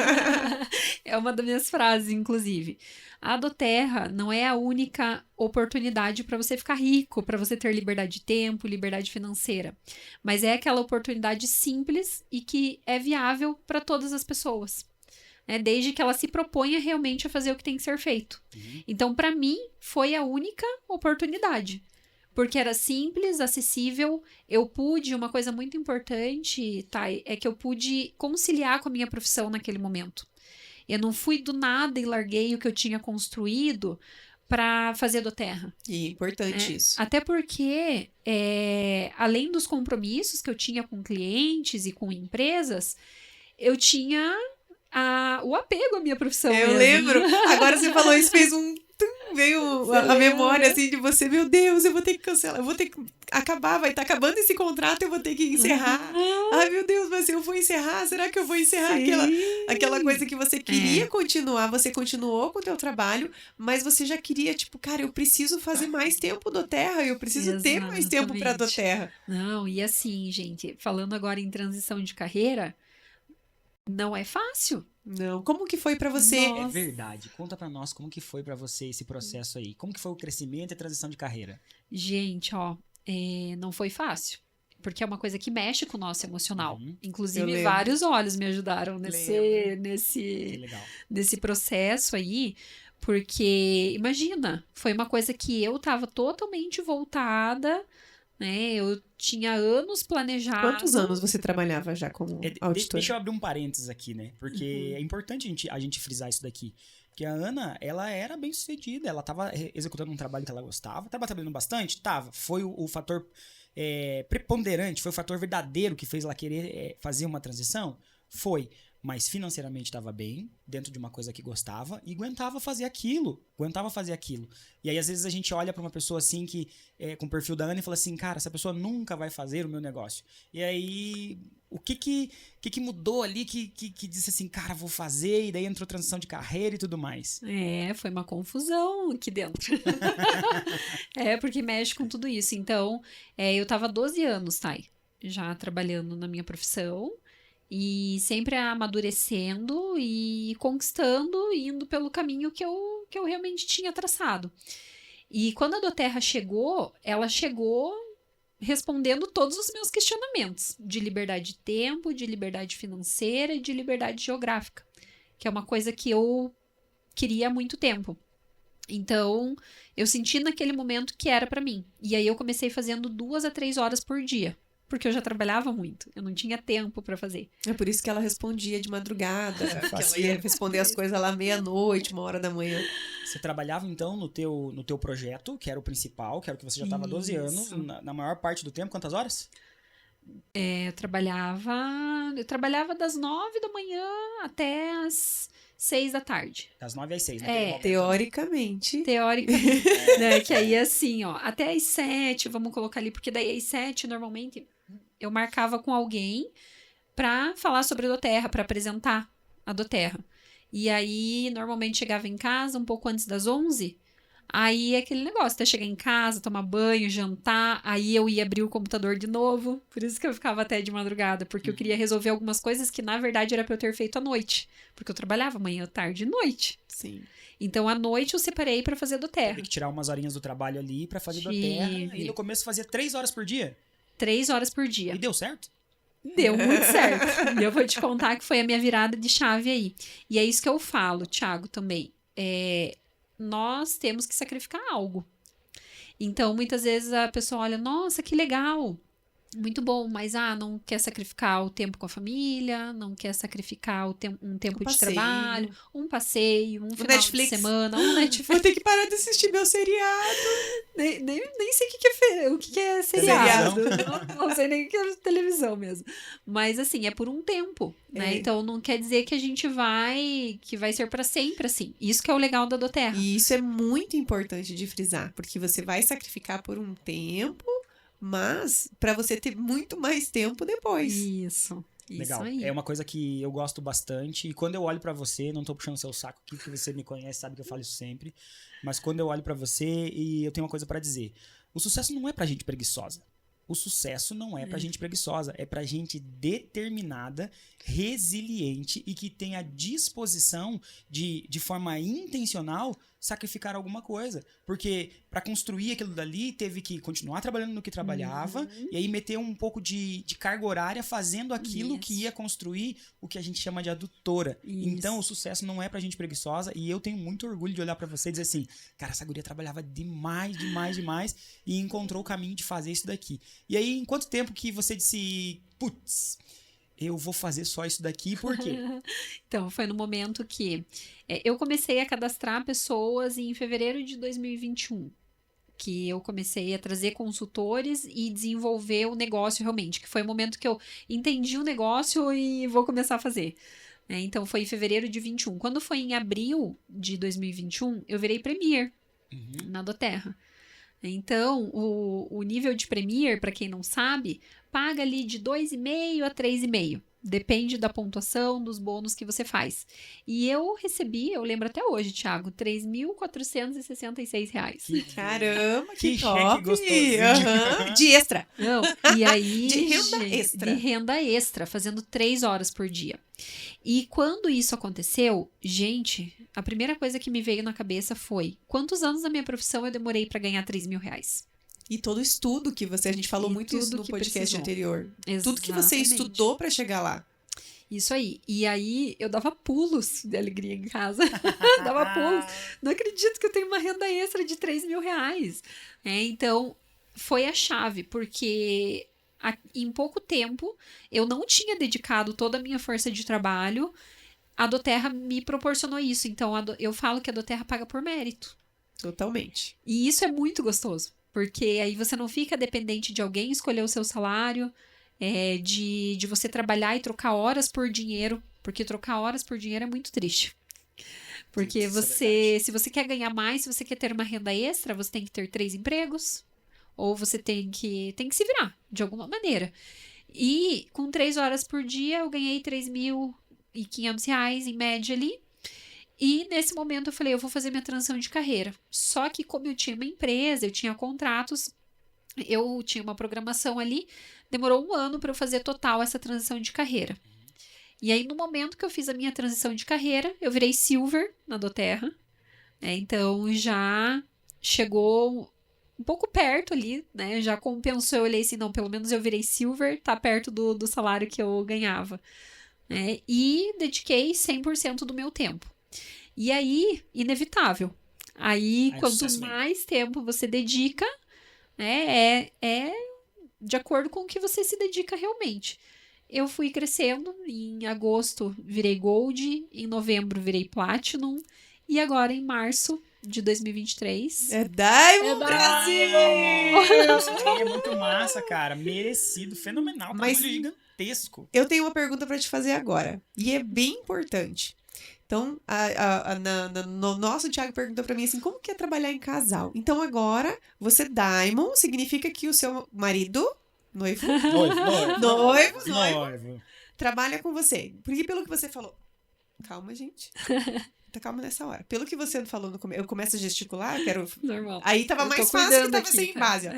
Speaker 3: É uma das minhas frases, inclusive. A Doterra não é a única oportunidade para você ficar rico, para você ter liberdade de tempo, liberdade financeira. Mas é aquela oportunidade simples e que é viável para todas as pessoas. Desde que ela se proponha realmente a fazer o que tem que ser feito. Então, para mim, foi a única oportunidade. Porque era simples, acessível, eu pude, uma coisa muito importante, Thay, é que eu pude conciliar com a minha profissão naquele momento. Eu não fui do nada e larguei o que eu tinha construído para fazer Doterra.
Speaker 2: E é importante isso.
Speaker 3: Até porque, além dos compromissos que eu tinha com clientes e com empresas, eu tinha o apego à minha profissão.
Speaker 2: Eu lembro. Agora você falou isso, fez um... Veio a memória, assim, de você, meu Deus, eu vou ter que cancelar, eu vou ter que acabar, vai estar acabando esse contrato, eu vou ter que encerrar. Ai, meu Deus, mas eu vou encerrar? Será que eu vou encerrar aquela coisa que você queria continuar? Você continuou com o teu trabalho, mas você já queria, tipo, cara, eu preciso fazer mais tempo Doterra, eu preciso ter mais tempo pra Doterra.
Speaker 3: Não, e assim, gente, falando agora em transição de carreira, não é fácil.
Speaker 2: Não, como que foi pra você?
Speaker 1: É verdade. Conta pra nós como que foi pra você esse processo aí. Como que foi o crescimento e a transição de carreira?
Speaker 3: Gente, não foi fácil. Porque é uma coisa que mexe com o nosso emocional. Inclusive, vários olhos me ajudaram nesse processo aí. Porque, imagina, foi uma coisa que eu tava totalmente voltada né? Eu tinha anos planejados.
Speaker 2: Quantos anos você trabalhava já como auditora?
Speaker 1: Deixa eu abrir um parênteses aqui, né? Porque é importante a gente frisar isso daqui. Porque a Ana, ela era bem sucedida, ela estava executando um trabalho que ela gostava, estava trabalhando bastante? Tava. Foi o fator preponderante, foi o fator verdadeiro que fez ela querer fazer uma transição? Foi. Mas financeiramente estava bem, dentro de uma coisa que gostava, e aguentava fazer aquilo. E aí, às vezes, a gente olha para uma pessoa assim, com o perfil da Ana, e fala assim, cara, essa pessoa nunca vai fazer o meu negócio. E aí, o que mudou ali que disse assim, cara, vou fazer, e daí entrou transição de carreira e tudo mais?
Speaker 3: Foi uma confusão aqui dentro. Porque mexe com tudo isso. Então, eu tava 12 anos, Thay, já trabalhando na minha profissão, e sempre amadurecendo e conquistando, indo pelo caminho que eu realmente tinha traçado. E quando a doTERRA chegou, ela chegou respondendo todos os meus questionamentos de liberdade de tempo, de liberdade financeira e de liberdade geográfica, que é uma coisa que eu queria há muito tempo. Então, eu senti naquele momento que era para mim. E aí eu comecei fazendo 2 a 3 horas por dia. Porque eu já trabalhava muito, eu não tinha tempo pra fazer.
Speaker 2: É por isso que ela respondia de madrugada, que ela ia responder as coisas lá meia-noite, 1h da manhã.
Speaker 1: Você trabalhava, então, no teu projeto, que era o principal, que era o que você já estava há 12 anos, na maior parte do tempo, quantas horas?
Speaker 3: Eu trabalhava das 9 da manhã até as 6 da tarde.
Speaker 1: Das 9 às 6, né?
Speaker 2: Teoricamente.
Speaker 3: Né? Que aí, assim, ó, até às 7, vamos colocar ali, porque daí às 7, normalmente, eu marcava com alguém pra falar sobre a doTERRA, pra apresentar a doTERRA. E aí, normalmente, chegava em casa um pouco antes das 11, aí aquele negócio, até chegar em casa, tomar banho, jantar, aí eu ia abrir o computador de novo, por isso que eu ficava até de madrugada, porque eu queria resolver algumas coisas que, na verdade, era pra eu ter feito à noite, porque eu trabalhava manhã, tarde e noite.
Speaker 2: Sim.
Speaker 3: Então, à noite eu separei pra fazer doTERRA.
Speaker 1: Tem que tirar umas horinhas do trabalho ali pra fazer doTERRA, e no começo fazia 3 horas por dia?
Speaker 3: 3 horas por dia.
Speaker 1: E deu certo?
Speaker 3: Deu muito certo. E eu vou te contar que foi a minha virada de chave aí. E é isso que eu falo, Thiago, também. Nós temos que sacrificar algo. Então, muitas vezes a pessoa olha, nossa, que legal, muito bom, mas não quer sacrificar o tempo com a família, não quer sacrificar um tempo de trabalho, um passeio, um final
Speaker 2: Netflix.
Speaker 3: de semana, um Netflix.
Speaker 2: Vou ter que parar de assistir meu seriado.
Speaker 3: Nem sei o que é seriado. Não sei nem o que é televisão mesmo. Mas, assim, é por um tempo, né? Então, não quer dizer que a gente que vai ser para sempre, assim. Isso que é o legal da doTERRA.
Speaker 2: E isso é muito importante de frisar, porque você vai sacrificar por um tempo, mas para você ter muito mais tempo depois.
Speaker 3: Isso.
Speaker 1: Legal.
Speaker 3: Aí.
Speaker 1: É uma coisa que eu gosto bastante. E quando eu olho pra você, não tô puxando seu saco aqui, porque você me conhece, sabe que eu falo isso sempre. Mas quando eu olho pra você, e eu tenho uma coisa pra dizer. O sucesso não é pra gente preguiçosa. O sucesso não é pra gente preguiçosa. É pra gente determinada, resiliente e que tenha disposição de forma intencional, sacrificar alguma coisa. Porque para construir aquilo dali, teve que continuar trabalhando no que trabalhava e aí meter um pouco de carga horária fazendo aquilo que ia construir o que a gente chama de adutora. Então, o sucesso não é pra gente preguiçosa e eu tenho muito orgulho de olhar pra você e dizer assim, cara, essa guria trabalhava demais e encontrou o caminho de fazer isso daqui. E aí, em quanto tempo que você disse, putz, eu vou fazer só isso daqui, por quê?
Speaker 3: Então, foi no momento que eu comecei a cadastrar pessoas em fevereiro de 2021, que eu comecei a trazer consultores e desenvolver o negócio realmente, que foi o momento que eu entendi o negócio e vou começar a fazer. Então, foi em fevereiro de 21. Quando foi em abril de 2021, eu virei Premier na doTERRA. Então, o nível de Premier, para quem não sabe, paga ali de 2,5 a 3,5. Depende da pontuação, dos bônus que você faz. E eu recebi, eu lembro até hoje, Thiago, R$3.466.
Speaker 2: Caramba, que top!
Speaker 1: Cheque gostosinho.
Speaker 2: De extra.
Speaker 3: Não, e aí...
Speaker 2: De renda extra.
Speaker 3: De renda extra, fazendo 3 horas por dia. E quando isso aconteceu, gente, a primeira coisa que me veio na cabeça foi quantos anos da minha profissão eu demorei para ganhar R$3.000?
Speaker 2: E todo o estudo que a gente falou muito isso no podcast anterior. Tudo que você estudou para chegar lá.
Speaker 3: Isso aí. E aí, eu dava pulos de alegria em casa. Dava pulos. Não acredito que eu tenho uma renda extra de R$3.000. Então, foi a chave, porque em pouco tempo eu não tinha dedicado toda a minha força de trabalho. A Doterra me proporcionou isso. Então, eu falo que a Doterra paga por mérito.
Speaker 2: Totalmente.
Speaker 3: E isso é muito gostoso. Porque aí você não fica dependente de alguém escolher o seu salário, de você trabalhar e trocar horas por dinheiro. Porque trocar horas por dinheiro é muito triste. Porque
Speaker 1: Isso é
Speaker 3: se você quer ganhar mais, se você quer ter uma renda extra, você tem que ter 3 empregos. Ou você tem que se virar, de alguma maneira. E com 3 horas por dia, eu ganhei R$3.500 em média ali. E nesse momento eu falei, eu vou fazer minha transição de carreira. Só que como eu tinha uma empresa, eu tinha contratos, eu tinha uma programação ali, demorou 1 ano para eu fazer total essa transição de carreira. E aí no momento que eu fiz a minha transição de carreira, eu virei Silver na Doterra. Então já chegou um pouco perto ali, né? Já compensou, eu olhei assim, não, pelo menos eu virei Silver, tá perto do salário que eu ganhava. Né? E dediquei 100% do meu tempo. E aí, inevitável. Aí, quanto mais tempo você dedica, né, é de acordo com o que você se dedica realmente. Eu fui crescendo, em agosto virei Gold, em novembro virei Platinum, e agora em março de 2023...
Speaker 2: É Diamond Brasil!
Speaker 1: Isso aí é muito massa, cara. Merecido, fenomenal,
Speaker 2: Mas
Speaker 1: gigantesco.
Speaker 2: Eu tenho uma pergunta pra te fazer agora, e é bem importante. Então, no nosso Thiago perguntou pra mim assim, como que é trabalhar em casal? Então agora, você Diamond, significa que o seu marido, noivo, trabalha com você. Porque pelo que você falou... Calma, gente. Tá calma nessa hora. Pelo que você falou no começo, eu começo a gesticular, quero...
Speaker 3: Normal.
Speaker 2: Aí tava mais fácil que tava
Speaker 3: aqui,
Speaker 2: sem
Speaker 3: tá?
Speaker 2: base.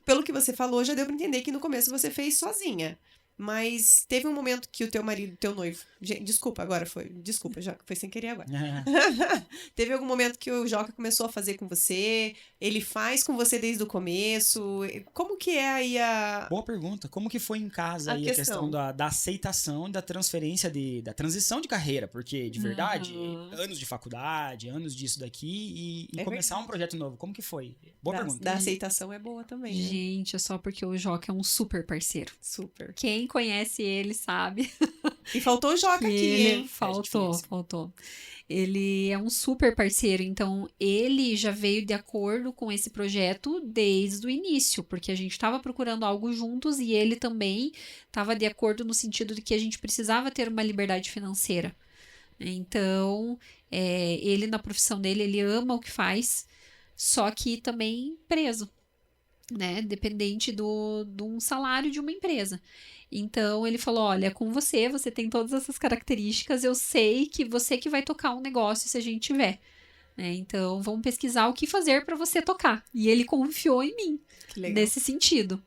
Speaker 2: Pelo que você falou, já deu pra entender que no começo você fez sozinha. Mas teve um momento que o teu marido, teu noivo... Desculpa, agora foi... Desculpa, Joca, foi sem querer agora. Teve algum momento que o Joca começou a fazer com você? Ele faz com você desde o começo? Como que é aí a...
Speaker 1: Boa pergunta. Como que foi em casa aí a questão da aceitação, da transferência, da transição de carreira? Porque, de verdade, anos de faculdade, anos disso daqui e começar um projeto novo. Como que foi? Boa pergunta.
Speaker 2: Da aceitação é boa também, né?
Speaker 3: Gente, é só porque o Joca é um super parceiro.
Speaker 2: Super.
Speaker 3: Quem conhece ele sabe.
Speaker 2: E faltou o Joca aqui, hein?
Speaker 3: Faltou. Ele é um super parceiro, então ele já veio de acordo com esse projeto desde o início, porque a gente estava procurando algo juntos e ele também estava de acordo no sentido de que a gente precisava ter uma liberdade financeira. Então, ele na profissão dele, ele ama o que faz, só que também preso, né? Dependente de um salário de uma empresa. Então ele falou, olha, com você tem todas essas características, eu sei que você que vai tocar um negócio se a gente tiver. Então vamos pesquisar o que fazer para você tocar. E ele confiou em mim nesse sentido.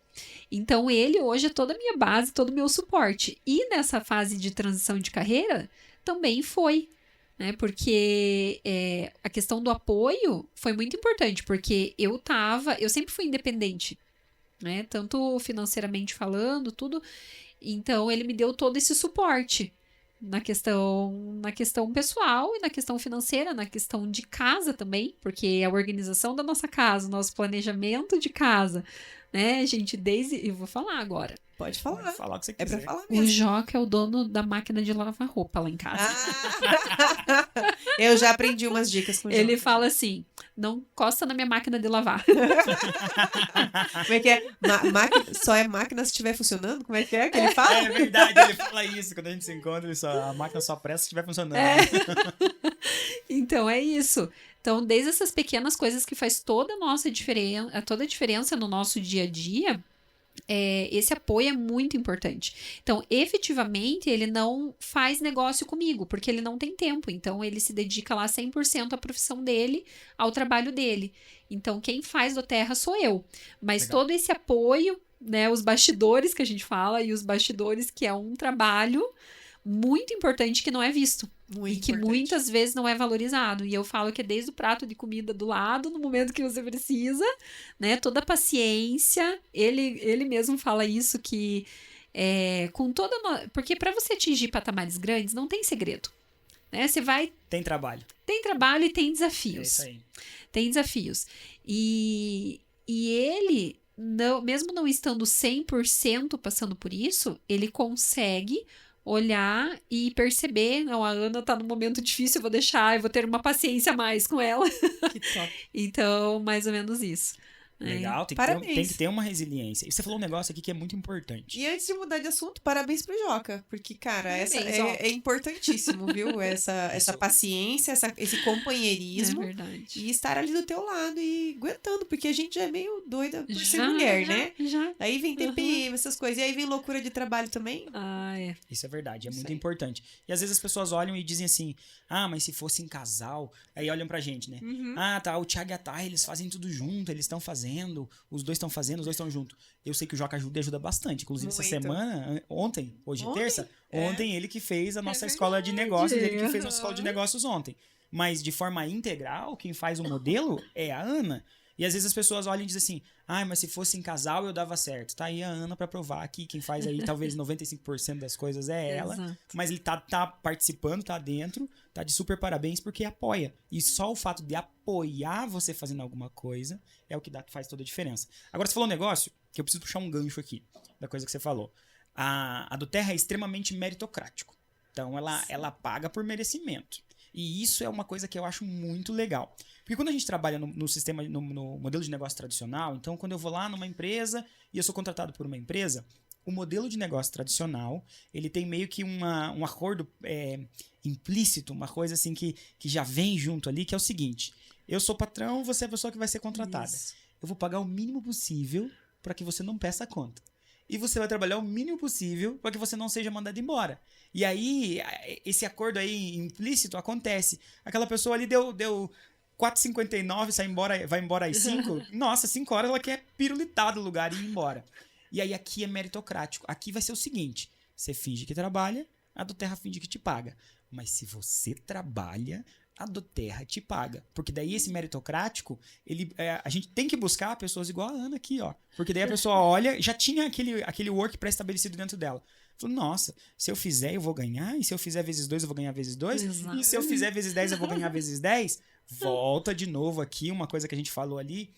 Speaker 3: Então ele hoje é toda a minha base, todo o meu suporte. E nessa fase de transição de carreira também foi. Porque a questão do apoio foi muito importante, porque eu sempre fui independente, tanto financeiramente falando, tudo. Então ele me deu todo esse suporte na questão pessoal e na questão financeira, na questão de casa também, porque a organização da nossa casa, o nosso planejamento de casa, gente, eu vou falar agora.
Speaker 2: Pode falar.
Speaker 1: Pode falar o que você quiser.
Speaker 2: É pra falar mesmo.
Speaker 3: O Joca é o dono da máquina de lavar roupa lá em casa.
Speaker 2: Eu já aprendi umas dicas com o Joca.
Speaker 3: Ele fala assim, não encosta na minha máquina de lavar.
Speaker 2: Como é que é? Só é máquina se estiver funcionando? Como é que ele fala?
Speaker 1: É verdade, ele fala isso. Quando a gente se encontra, a máquina só presta se estiver funcionando.
Speaker 3: Então, é isso. Então, desde essas pequenas coisas que faz toda a diferença no nosso dia a dia, esse apoio é muito importante. Então, efetivamente, ele não faz negócio comigo, porque ele não tem tempo. Então, ele se dedica lá 100% à profissão dele, ao trabalho dele. Então, quem faz do Terra sou eu. Mas
Speaker 1: Legal.
Speaker 3: todo esse apoio, os bastidores que a gente fala, e os bastidores que é um trabalho muito importante que não é visto.
Speaker 2: Muito
Speaker 3: que
Speaker 2: importante.
Speaker 3: muitas vezes não é valorizado. E eu falo que é desde o prato de comida do lado, no momento que você precisa, toda a paciência. Ele mesmo fala isso, que com toda... Porque para você atingir patamares grandes, não tem segredo. Você vai...
Speaker 1: Tem trabalho.
Speaker 3: Tem trabalho e tem desafios.
Speaker 1: É isso aí.
Speaker 3: Tem desafios. E E ele, mesmo não estando 100% passando por isso, ele consegue olhar e perceber, não, a Ana tá num momento difícil, eu vou ter uma paciência a mais com ela.
Speaker 2: Que top.
Speaker 3: Então, mais ou menos isso.
Speaker 1: Legal, tem que ter uma resiliência. E você falou um negócio aqui que é muito importante.
Speaker 2: E antes de mudar de assunto, parabéns pro Joca. Porque, cara, essa
Speaker 3: Parabéns,
Speaker 2: é importantíssimo, viu? Essa paciência, esse companheirismo.
Speaker 3: É verdade.
Speaker 2: E estar ali do teu lado e aguentando. Porque a gente já é meio doida por ser mulher, né?
Speaker 3: Já.
Speaker 2: Aí vem TPM, essas coisas. E aí vem loucura de trabalho também.
Speaker 3: É.
Speaker 1: Isso é verdade, é
Speaker 2: Isso
Speaker 1: muito
Speaker 2: aí.
Speaker 1: importante. E às vezes as pessoas olham e dizem assim, mas se fosse em casal, aí olham pra gente, né? Tá, o Thiago e a Thay, eles fazem tudo junto, eles estão fazendo, os dois estão fazendo, os dois estão juntos. Eu sei que o Joca ajuda bastante. Inclusive, essa
Speaker 2: Muito.
Speaker 1: semana, hoje é terça,
Speaker 2: É.
Speaker 1: ontem ele que fez a nossa
Speaker 3: É
Speaker 1: escola de
Speaker 3: verdade.
Speaker 1: negócios, ele que fez a nossa escola de negócios ontem. Mas de forma integral, quem faz o modelo é a Ana. E às vezes as pessoas olham e dizem assim, mas se fosse em casal eu dava certo. Tá aí a Ana pra provar que quem faz aí talvez 95% das coisas é ela.
Speaker 3: Exato.
Speaker 1: Mas ele tá participando, tá dentro, tá de super parabéns porque apoia. E só o fato de apoiar você fazendo alguma coisa é o que faz toda a diferença. Agora você falou um negócio que eu preciso puxar um gancho aqui da coisa que você falou. A do Terra é extremamente meritocrático. Então ela paga por merecimento. E isso é uma coisa que eu acho muito legal. Porque quando a gente trabalha no sistema, no modelo de negócio tradicional, então quando eu vou lá numa empresa e eu sou contratado por uma empresa, o modelo de negócio tradicional, ele tem meio que um acordo implícito, uma coisa assim que já vem junto ali, que é o seguinte, eu sou patrão, você é a pessoa que vai ser contratada.
Speaker 2: Isso.
Speaker 1: Eu vou pagar o mínimo possível para que você não peça conta. E você vai trabalhar o mínimo possível para que você não seja mandado embora. E aí, esse acordo aí implícito acontece. Aquela pessoa ali deu 4,59, vai embora às 5. Nossa, 5 horas ela quer pirulitar do lugar e ir embora. E aí aqui é meritocrático. Aqui vai ser o seguinte, você finge que trabalha, a do Terra finge que te paga. Mas se você trabalha, a do Terra te paga. Porque daí esse meritocrático, a gente tem que buscar pessoas igual a Ana aqui, ó. Porque daí a pessoa olha, já tinha aquele work pré-estabelecido dentro dela. Falou, nossa, se eu fizer eu vou ganhar, e se eu fizer vezes 2 eu vou ganhar vezes 2,
Speaker 3: Exato.
Speaker 1: e se eu fizer vezes 10 eu vou ganhar vezes 10. Volta de novo aqui, uma coisa que a gente falou ali,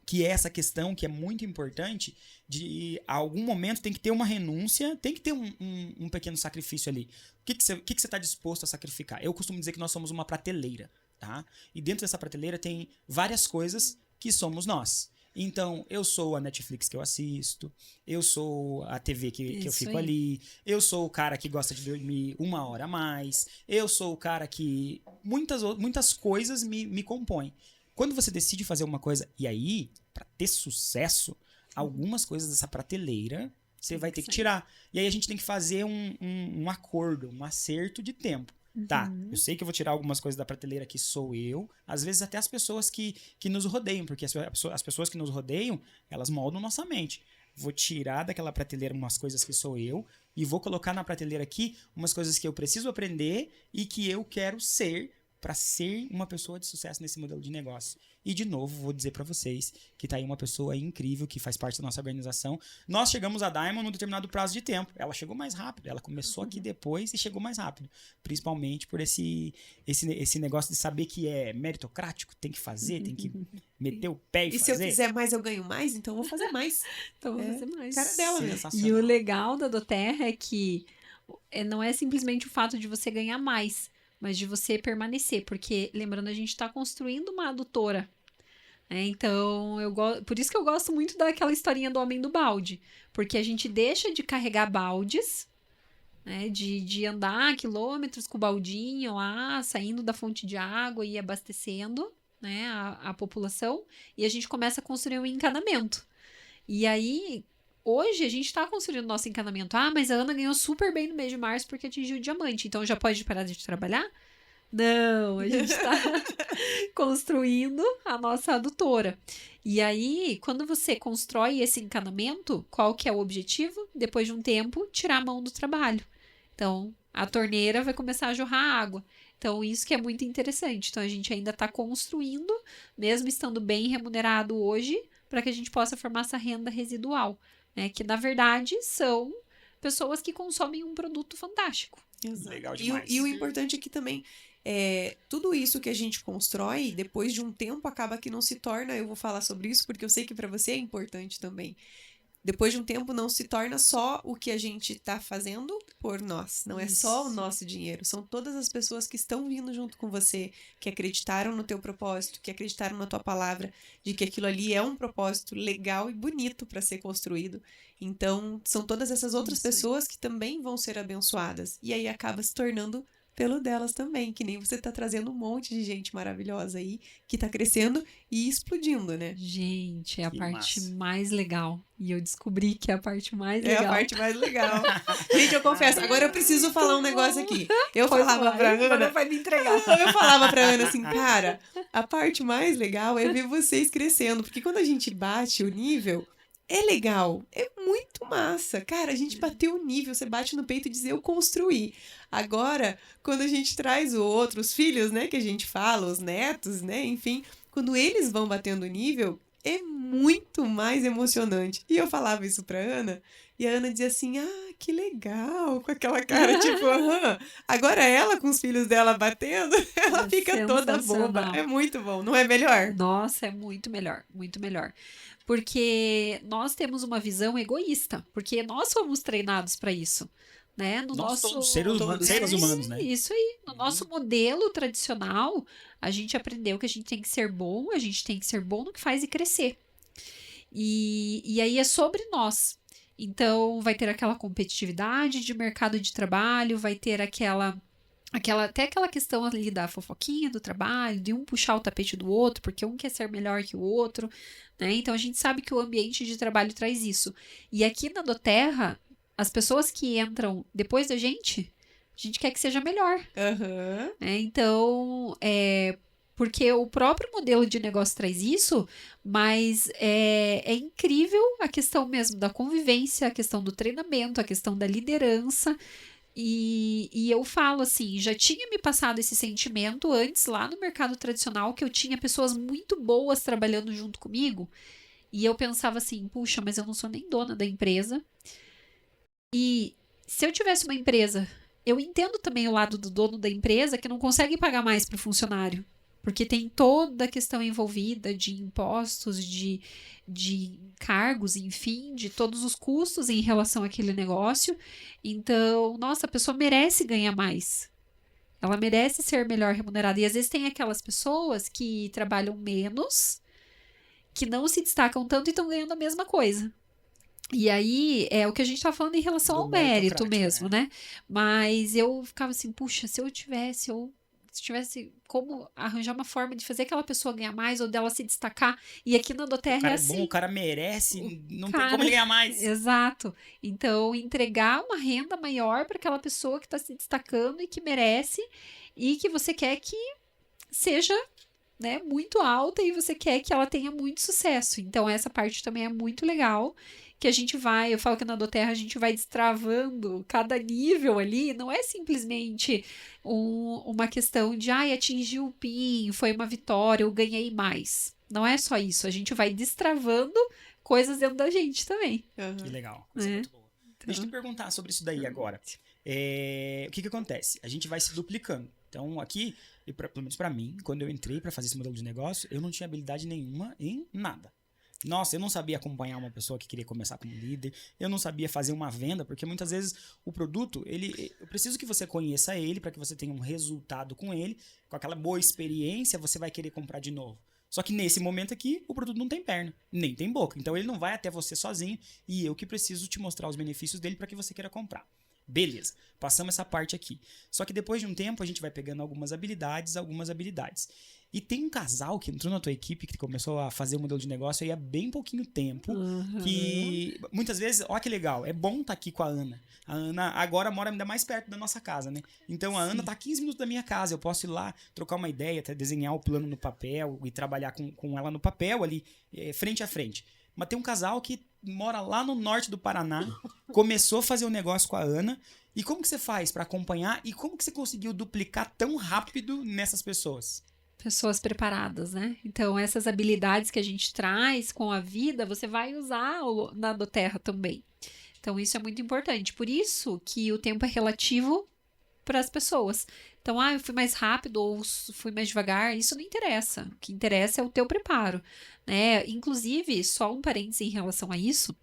Speaker 1: que é essa questão que é muito importante, de a algum momento tem que ter uma renúncia, tem que ter um pequeno sacrifício ali. O que você está disposto a sacrificar? Eu costumo dizer que nós somos uma prateleira, tá? E dentro dessa prateleira tem várias coisas que somos nós. Então, eu sou a Netflix que eu assisto, eu sou a TV que eu fico ali, eu sou o cara que gosta de dormir 1 hora a mais, eu sou o cara que... Muitas coisas me compõem. Quando você decide fazer uma coisa, e aí, para ter sucesso, algumas coisas dessa prateleira você vai ter que tirar. E aí a gente tem que fazer um acordo, um acerto de tempo. Tá, eu sei que eu vou tirar algumas coisas da prateleira que sou eu, às vezes até as pessoas que nos rodeiam, porque as pessoas que nos rodeiam, elas moldam nossa mente. Vou tirar daquela prateleira umas coisas que sou eu e vou colocar na prateleira aqui umas coisas que eu preciso aprender e que eu quero ser para ser uma pessoa de sucesso nesse modelo de negócio. E, de novo, vou dizer para vocês que tá aí uma pessoa incrível que faz parte da nossa organização. Nós chegamos a Diamond num determinado prazo de tempo. Ela chegou mais rápido. Ela começou aqui depois e chegou mais rápido. Principalmente por esse negócio de saber que é meritocrático, tem que fazer, tem que meter o pé e fazer.
Speaker 2: E se eu fizer mais, eu ganho mais? Então eu vou fazer mais.
Speaker 3: Então vou fazer mais.
Speaker 2: Cara dela mesmo.
Speaker 3: E o legal da doTERRA é que não é simplesmente o fato de você ganhar mais, mas de você permanecer, porque, lembrando, a gente está construindo uma adutora. Então, por isso que eu gosto muito daquela historinha do homem do balde, porque a gente deixa de carregar baldes, né, de andar quilômetros com o baldinho lá, saindo da fonte de água e abastecendo, né, a população, e a gente começa a construir um encanamento. E aí, hoje a gente está construindo nosso encanamento. Mas a Ana ganhou super bem no mês de março porque atingiu o diamante. Então já pode parar de trabalhar? Não, a gente está construindo a nossa adutora. E aí, quando você constrói esse encanamento, qual que é o objetivo? Depois de um tempo, tirar a mão do trabalho. Então, a torneira vai começar a jorrar água. Então, isso que é muito interessante. Então, a gente ainda está construindo, mesmo estando bem remunerado hoje, para que a gente possa formar essa renda residual, né? Que, na verdade, são pessoas que consomem um produto fantástico.
Speaker 2: Exato.
Speaker 1: Legal demais.
Speaker 2: E o importante aqui também tudo isso que a gente constrói, depois de um tempo, acaba que não se torna, eu vou falar sobre isso, porque eu sei que para você é importante também. Depois de um tempo, não se torna só o que a gente está fazendo por nós. Não é só o nosso dinheiro. São todas as pessoas que estão vindo junto com você, que acreditaram no teu propósito, que acreditaram na tua palavra, de que aquilo ali é um propósito legal e bonito para ser construído. Então, são todas essas outras pessoas que também vão ser abençoadas. E aí acaba se tornando pelo delas também, que nem você tá trazendo um monte de gente maravilhosa aí, que tá crescendo e explodindo, né?
Speaker 3: Gente, é a
Speaker 1: Que
Speaker 3: parte
Speaker 1: massa.
Speaker 3: mais legal. E eu descobri que é a parte mais
Speaker 2: É
Speaker 3: legal.
Speaker 2: a parte mais legal. Gente, eu confesso, agora eu preciso falar um negócio aqui. Eu
Speaker 3: Pois
Speaker 2: falava
Speaker 3: vai,
Speaker 2: pra
Speaker 3: agora
Speaker 2: Ana,
Speaker 3: vai me entregar.
Speaker 2: eu falava pra Ana assim, cara, a parte mais legal é ver vocês crescendo, porque quando a gente bate o nível, é legal, é muito massa. Cara, a gente bateu o nível, você bate no peito e diz, eu construí. Agora, quando a gente traz o outro, os filhos, né, que a gente fala, os netos, né, enfim, quando eles vão batendo o nível, é muito mais emocionante. E eu falava isso pra Ana, e a Ana dizia assim, que legal, com aquela cara, tipo, aham. Agora ela com os filhos dela batendo, ela
Speaker 3: É
Speaker 2: fica toda boba.
Speaker 3: sensacional.
Speaker 2: É muito bom, não é melhor?
Speaker 3: Nossa, é muito melhor, muito melhor. Porque nós temos uma visão egoísta, porque nós fomos treinados para isso, né? No
Speaker 1: Nós
Speaker 3: nosso
Speaker 1: todos, seres humanos, né?
Speaker 3: Isso aí, no nosso modelo tradicional, a gente aprendeu que a gente tem que ser bom, a gente tem que ser bom no que faz e crescer. E aí é sobre nós. Então, vai ter aquela competitividade de mercado de trabalho, vai ter até aquela questão ali da fofoquinha do trabalho, de um puxar o tapete do outro, porque um quer ser melhor que o outro, né? Então, a gente sabe que o ambiente de trabalho traz isso. E aqui na Doterra, as pessoas que entram depois da gente, a gente quer que seja melhor,
Speaker 2: Aham.
Speaker 3: né? Então, porque o próprio modelo de negócio traz isso, mas é incrível a questão mesmo da convivência, a questão do treinamento, a questão da liderança. E eu falo assim, já tinha me passado esse sentimento antes lá no mercado tradicional, que eu tinha pessoas muito boas trabalhando junto comigo, e eu pensava assim, puxa, mas eu não sou nem dona da empresa. E se eu tivesse uma empresa, eu entendo também o lado do dono da empresa que não consegue pagar mais para o funcionário, porque tem toda a questão envolvida de impostos, de cargos, enfim, de todos os custos em relação àquele negócio. Então, nossa, a pessoa merece ganhar mais. Ela merece ser melhor remunerada. E às vezes tem aquelas pessoas que trabalham menos, que não se destacam tanto e estão ganhando a mesma coisa. E aí, é o que a gente tá falando em relação
Speaker 1: Do
Speaker 3: ao mérito
Speaker 1: meritocrático,
Speaker 3: mesmo, né? Mas eu ficava assim, puxa, se tivesse como arranjar uma forma de fazer aquela pessoa ganhar mais ou dela se destacar. E aqui na
Speaker 1: O
Speaker 3: Doterra
Speaker 1: cara
Speaker 3: é
Speaker 1: é bom,
Speaker 3: assim.
Speaker 1: o cara merece, não tem
Speaker 3: Cara,
Speaker 1: como ele ganhar mais.
Speaker 3: Exato. Então, entregar uma renda maior para aquela pessoa que está se destacando e que merece e que você quer que seja, né, muito alta e você quer que ela tenha muito sucesso. Então, essa parte também é muito legal. Que a gente eu falo que na Doterra a gente vai destravando cada nível ali, não é simplesmente uma questão de, atingi o PIN, foi uma vitória, eu ganhei mais. Não é só isso, a gente vai destravando coisas dentro da gente também.
Speaker 1: Que legal, isso é muito boa. Deixa eu te perguntar sobre isso daí agora. O que acontece? A gente vai se duplicando. Então, aqui, pelo menos pra mim, quando eu entrei pra fazer esse modelo de negócio, eu não tinha habilidade nenhuma em nada. Nossa, eu não sabia acompanhar uma pessoa que queria começar como líder, eu não sabia fazer uma venda, porque muitas vezes o produto, eu preciso que você conheça ele para que você tenha um resultado com ele, com aquela boa experiência, você vai querer comprar de novo. Só que nesse momento aqui, o produto não tem perna, nem tem boca, então ele não vai até você sozinho e eu que preciso te mostrar os benefícios dele para que você queira comprar. Beleza, passamos essa parte aqui. Só que depois de um tempo a gente vai pegando algumas habilidades. E tem um casal que entrou na tua equipe, que começou a fazer o modelo de negócio aí há bem pouquinho tempo, que muitas vezes, ó que legal, é bom estar aqui com a Ana. A Ana agora mora ainda mais perto da nossa casa, né? Então a Ana tá a 15 minutos da minha casa, eu posso ir lá, trocar uma ideia, até desenhar o plano no papel e trabalhar com ela no papel ali, frente a frente. Mas tem um casal que mora lá no norte do Paraná, começou a fazer um negócio com a Ana. E como que você faz para acompanhar e como que você conseguiu duplicar tão rápido nessas pessoas?
Speaker 3: Pessoas preparadas, né? Então, essas habilidades que a gente traz com a vida, você vai usar na Doterra também. Então, isso é muito importante. Por isso que o tempo é relativo para as pessoas. Então, eu fui mais rápido ou fui mais devagar, isso não interessa. O que interessa é o teu preparo, né? Inclusive, só um parênteses em relação a isso,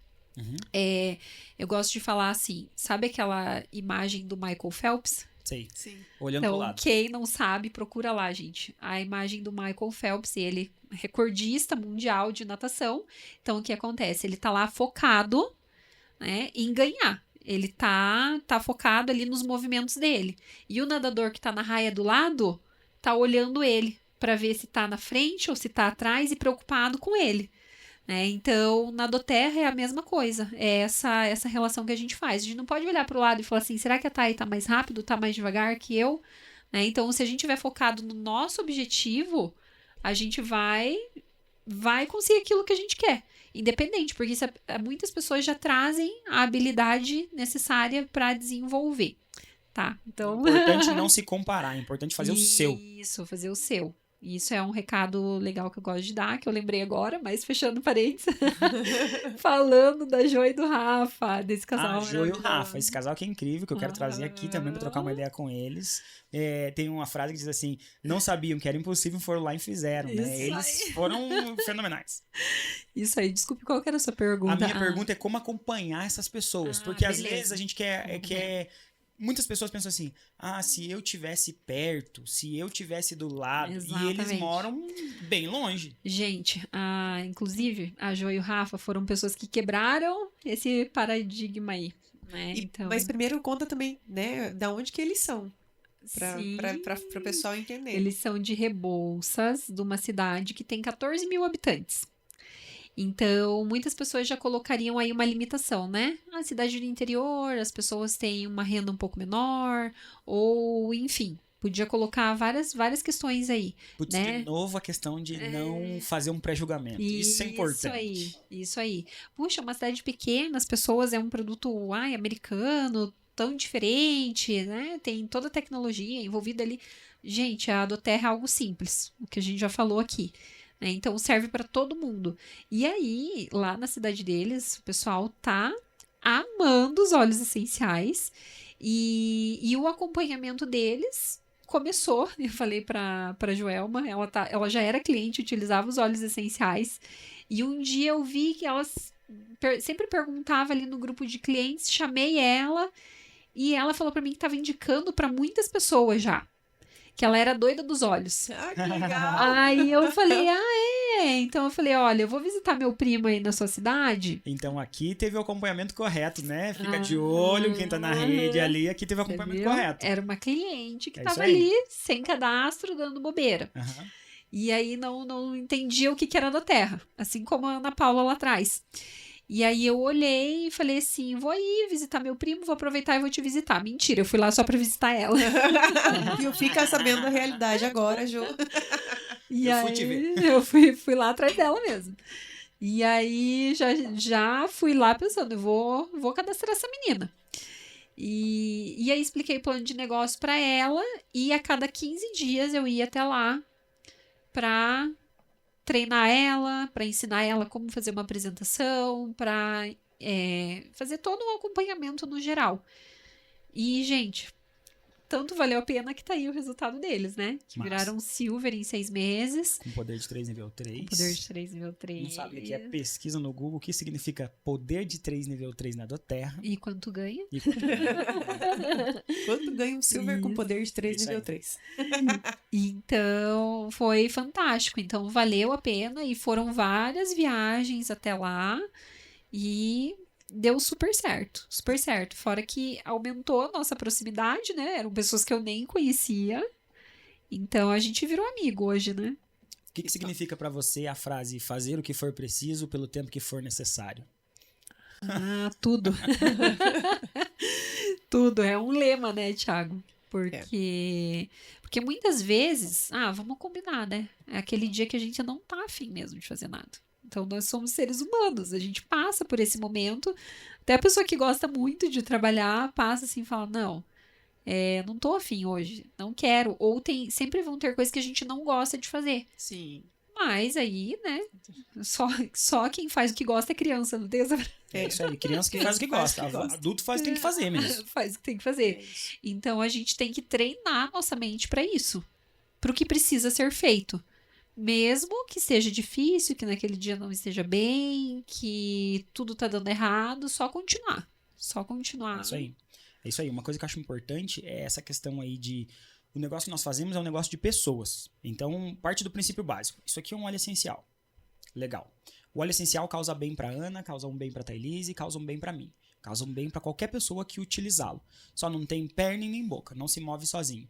Speaker 3: eu gosto de falar assim, sabe aquela imagem do Michael Phelps?
Speaker 1: Sei.
Speaker 2: Sim.
Speaker 1: Olhando pro
Speaker 3: Então,
Speaker 1: lado.
Speaker 3: quem não sabe, procura lá, gente. A imagem do Michael Phelps, ele é recordista mundial de natação. Então, o que acontece? Ele tá lá focado, né, em ganhar. Ele tá focado ali nos movimentos dele. E o nadador que tá na raia do lado, tá olhando ele para ver se tá na frente ou se tá atrás e preocupado com ele. Né? Então, na doTERRA é a mesma coisa. É essa relação que a gente faz. A gente não pode olhar para o lado e falar assim, será que a Thay tá mais rápido, tá mais devagar que eu? Né? Então, se a gente estiver focado no nosso objetivo, a gente vai conseguir aquilo que a gente quer. Independente, porque muitas pessoas já trazem a habilidade necessária para desenvolver. Tá? Então...
Speaker 1: Importante não se comparar, é importante fazer o seu.
Speaker 3: Isso, fazer o seu. Isso é um recado legal que eu gosto de dar, que eu lembrei agora, mas fechando parênteses. Falando da Jo e do Rafa, desse casal.
Speaker 1: A Jo e o Rafa, esse casal que é incrível, que eu quero trazer aqui também pra trocar uma ideia com eles. Tem uma frase que diz assim, não sabiam que era impossível, foram lá e fizeram, né? Eles foram fenomenais.
Speaker 3: Isso aí, desculpe, qual que era a sua pergunta?
Speaker 1: A minha pergunta é como acompanhar essas pessoas, porque às
Speaker 3: beleza.
Speaker 1: vezes a gente quer muitas pessoas pensam assim, se eu tivesse perto, se eu tivesse do lado,
Speaker 3: Exatamente.
Speaker 1: e eles moram bem longe.
Speaker 3: Gente, inclusive, a Jo e o Rafa foram pessoas que quebraram esse paradigma aí, né? Então...
Speaker 2: Mas primeiro conta também, né, da onde que eles são, para o pessoal entender.
Speaker 3: Eles são de Rebouças, de uma cidade que tem 14 mil habitantes. Então, muitas pessoas já colocariam aí uma limitação, né? A cidade do interior, as pessoas têm uma renda um pouco menor, ou, enfim, podia colocar várias questões aí,
Speaker 1: Putz,
Speaker 3: né?
Speaker 1: de novo a questão de não fazer um pré-julgamento. Isso é importante.
Speaker 3: Isso aí. Puxa, uma cidade pequena, as pessoas, é um produto, americano, tão diferente, né? Tem toda a tecnologia envolvida ali. Gente, a doTERRA é algo simples, o que a gente já falou aqui. Né? Então serve para todo mundo. E aí, lá na cidade deles, o pessoal tá amando os óleos essenciais e o acompanhamento deles começou. Eu falei para Joelma, ela já era cliente, utilizava os óleos essenciais. E um dia eu vi que elas sempre perguntava ali no grupo de clientes, chamei ela e ela falou para mim que estava indicando para muitas pessoas já. Que ela era doida dos olhos.
Speaker 2: Que legal!
Speaker 3: Aí eu falei, então eu falei, olha, eu vou visitar meu primo aí na sua cidade.
Speaker 1: Então aqui teve o acompanhamento correto, né? Fica de olho quem tá na rede ali, aqui teve o acompanhamento correto.
Speaker 3: Era uma cliente que
Speaker 1: É
Speaker 3: tava
Speaker 1: isso aí.
Speaker 3: ali, sem cadastro, dando bobeira.
Speaker 1: Uhum.
Speaker 3: E aí não entendia o que era doTERRA, assim como a Ana Paula lá atrás. E aí eu olhei e falei assim, vou aí visitar meu primo, vou aproveitar e vou te visitar. Mentira, eu fui lá só pra visitar ela.
Speaker 2: Viu? Fica sabendo a realidade agora, Jo.
Speaker 3: E
Speaker 1: Eu
Speaker 3: aí,
Speaker 1: fui te ver.
Speaker 3: eu fui lá atrás dela mesmo. E aí já fui lá pensando, eu vou cadastrar essa menina. E aí expliquei o plano de negócio pra ela e a cada 15 dias eu ia até lá pra treinar ela, para ensinar ela como fazer uma apresentação, para fazer todo um acompanhamento no geral. E, gente, tanto valeu a pena que tá aí o resultado deles, né? Que
Speaker 1: Massa.
Speaker 3: viraram Silver em 6 meses.
Speaker 1: Com poder de 3 nível 3.
Speaker 3: Poder de 3 nível 3.
Speaker 1: Não sabe o que é? Pesquisa no Google o que significa poder de 3 nível 3 na doTERRA.
Speaker 3: E quanto ganha?
Speaker 1: E
Speaker 2: Quanto ganha um Silver com poder de 3
Speaker 1: Isso
Speaker 2: nível
Speaker 1: aí.
Speaker 2: 3?
Speaker 3: Então, foi fantástico. Então, valeu a pena e foram várias viagens até lá e deu super certo, super certo. Fora que aumentou a nossa proximidade, né? Eram pessoas que eu nem conhecia. Então, a gente virou amigo hoje, né?
Speaker 1: O que significa pra você a frase fazer o que for preciso pelo tempo que for necessário?
Speaker 3: Tudo. Tudo. É um lema, né, Thiago? Porque muitas vezes, vamos combinar, né? É aquele dia que a gente não tá afim mesmo de fazer nada. Então, nós somos seres humanos, a gente passa por esse momento. Até a pessoa que gosta muito de trabalhar passa assim e fala, não, não tô afim hoje, não quero. Ou sempre vão ter coisas que a gente não gosta de fazer.
Speaker 2: Sim.
Speaker 3: Mas aí, né, só quem faz o que gosta é criança, não tem essa...
Speaker 1: É isso aí, criança que faz o que gosta. Adulto faz o que tem que fazer mesmo.
Speaker 3: Faz o que tem que fazer. Então a gente tem que treinar nossa mente para isso, para o que precisa ser feito. Mesmo que seja difícil, que naquele dia não esteja bem, que tudo tá dando errado, só continuar. Só continuar.
Speaker 1: É isso aí. É isso aí. Uma coisa que eu acho importante é essa questão aí de... O negócio que nós fazemos é um negócio de pessoas. Então, parte do princípio básico. Isso aqui é um óleo essencial. Legal. O óleo essencial causa bem pra Ana, causa um bem pra Thailise, causa um bem pra mim. Causa um bem pra qualquer pessoa que utilizá-lo. Só não tem perna e nem boca. Não se move sozinho.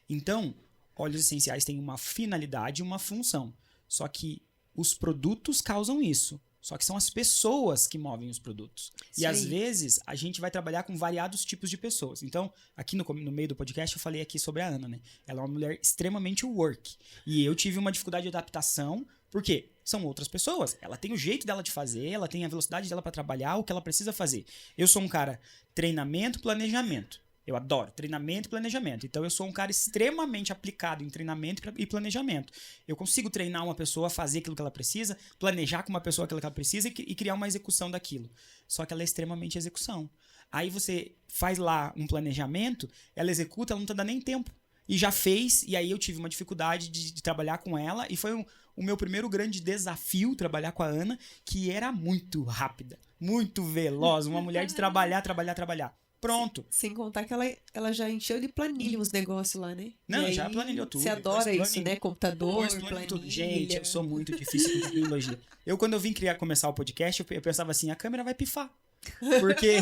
Speaker 1: Então, óleos essenciais têm uma finalidade e uma função. Só que os produtos causam isso. Só que são as pessoas que movem os produtos.
Speaker 2: Isso
Speaker 1: e às
Speaker 2: aí.
Speaker 1: vezes a gente vai trabalhar com variados tipos de pessoas. Então, aqui no meio do podcast eu falei aqui sobre a Ana, né? Ela é uma mulher extremamente work. E eu tive uma dificuldade de adaptação, porque são outras pessoas. Ela tem o jeito dela de fazer, ela tem a velocidade dela para trabalhar, o que ela precisa fazer. Eu sou um cara treinamento, planejamento. Eu adoro treinamento e planejamento. Então, eu sou um cara extremamente aplicado em treinamento e planejamento. Eu consigo treinar uma pessoa a fazer aquilo que ela precisa, planejar com uma pessoa aquilo que ela precisa e criar uma execução daquilo. Só que ela é extremamente execução. Aí você faz lá um planejamento, ela executa, ela não tá dando nem tempo. E já fez, e aí eu tive uma dificuldade de trabalhar com ela, e foi o meu primeiro grande desafio trabalhar com a Ana, que era muito rápida, muito veloz, uma mulher de trabalhar. Pronto.
Speaker 2: Sem contar que ela já encheu de planilha os negócios lá, né?
Speaker 1: Não,
Speaker 2: E
Speaker 1: já
Speaker 2: aí,
Speaker 1: planilhou tudo.
Speaker 2: Você adora
Speaker 1: Depois
Speaker 2: isso, né? Computador,
Speaker 1: Explane
Speaker 2: planilha.
Speaker 1: tudo. Gente, eu sou muito difícil com tecnologia. Quando eu vim começar o podcast, eu pensava assim, a câmera vai pifar. Porque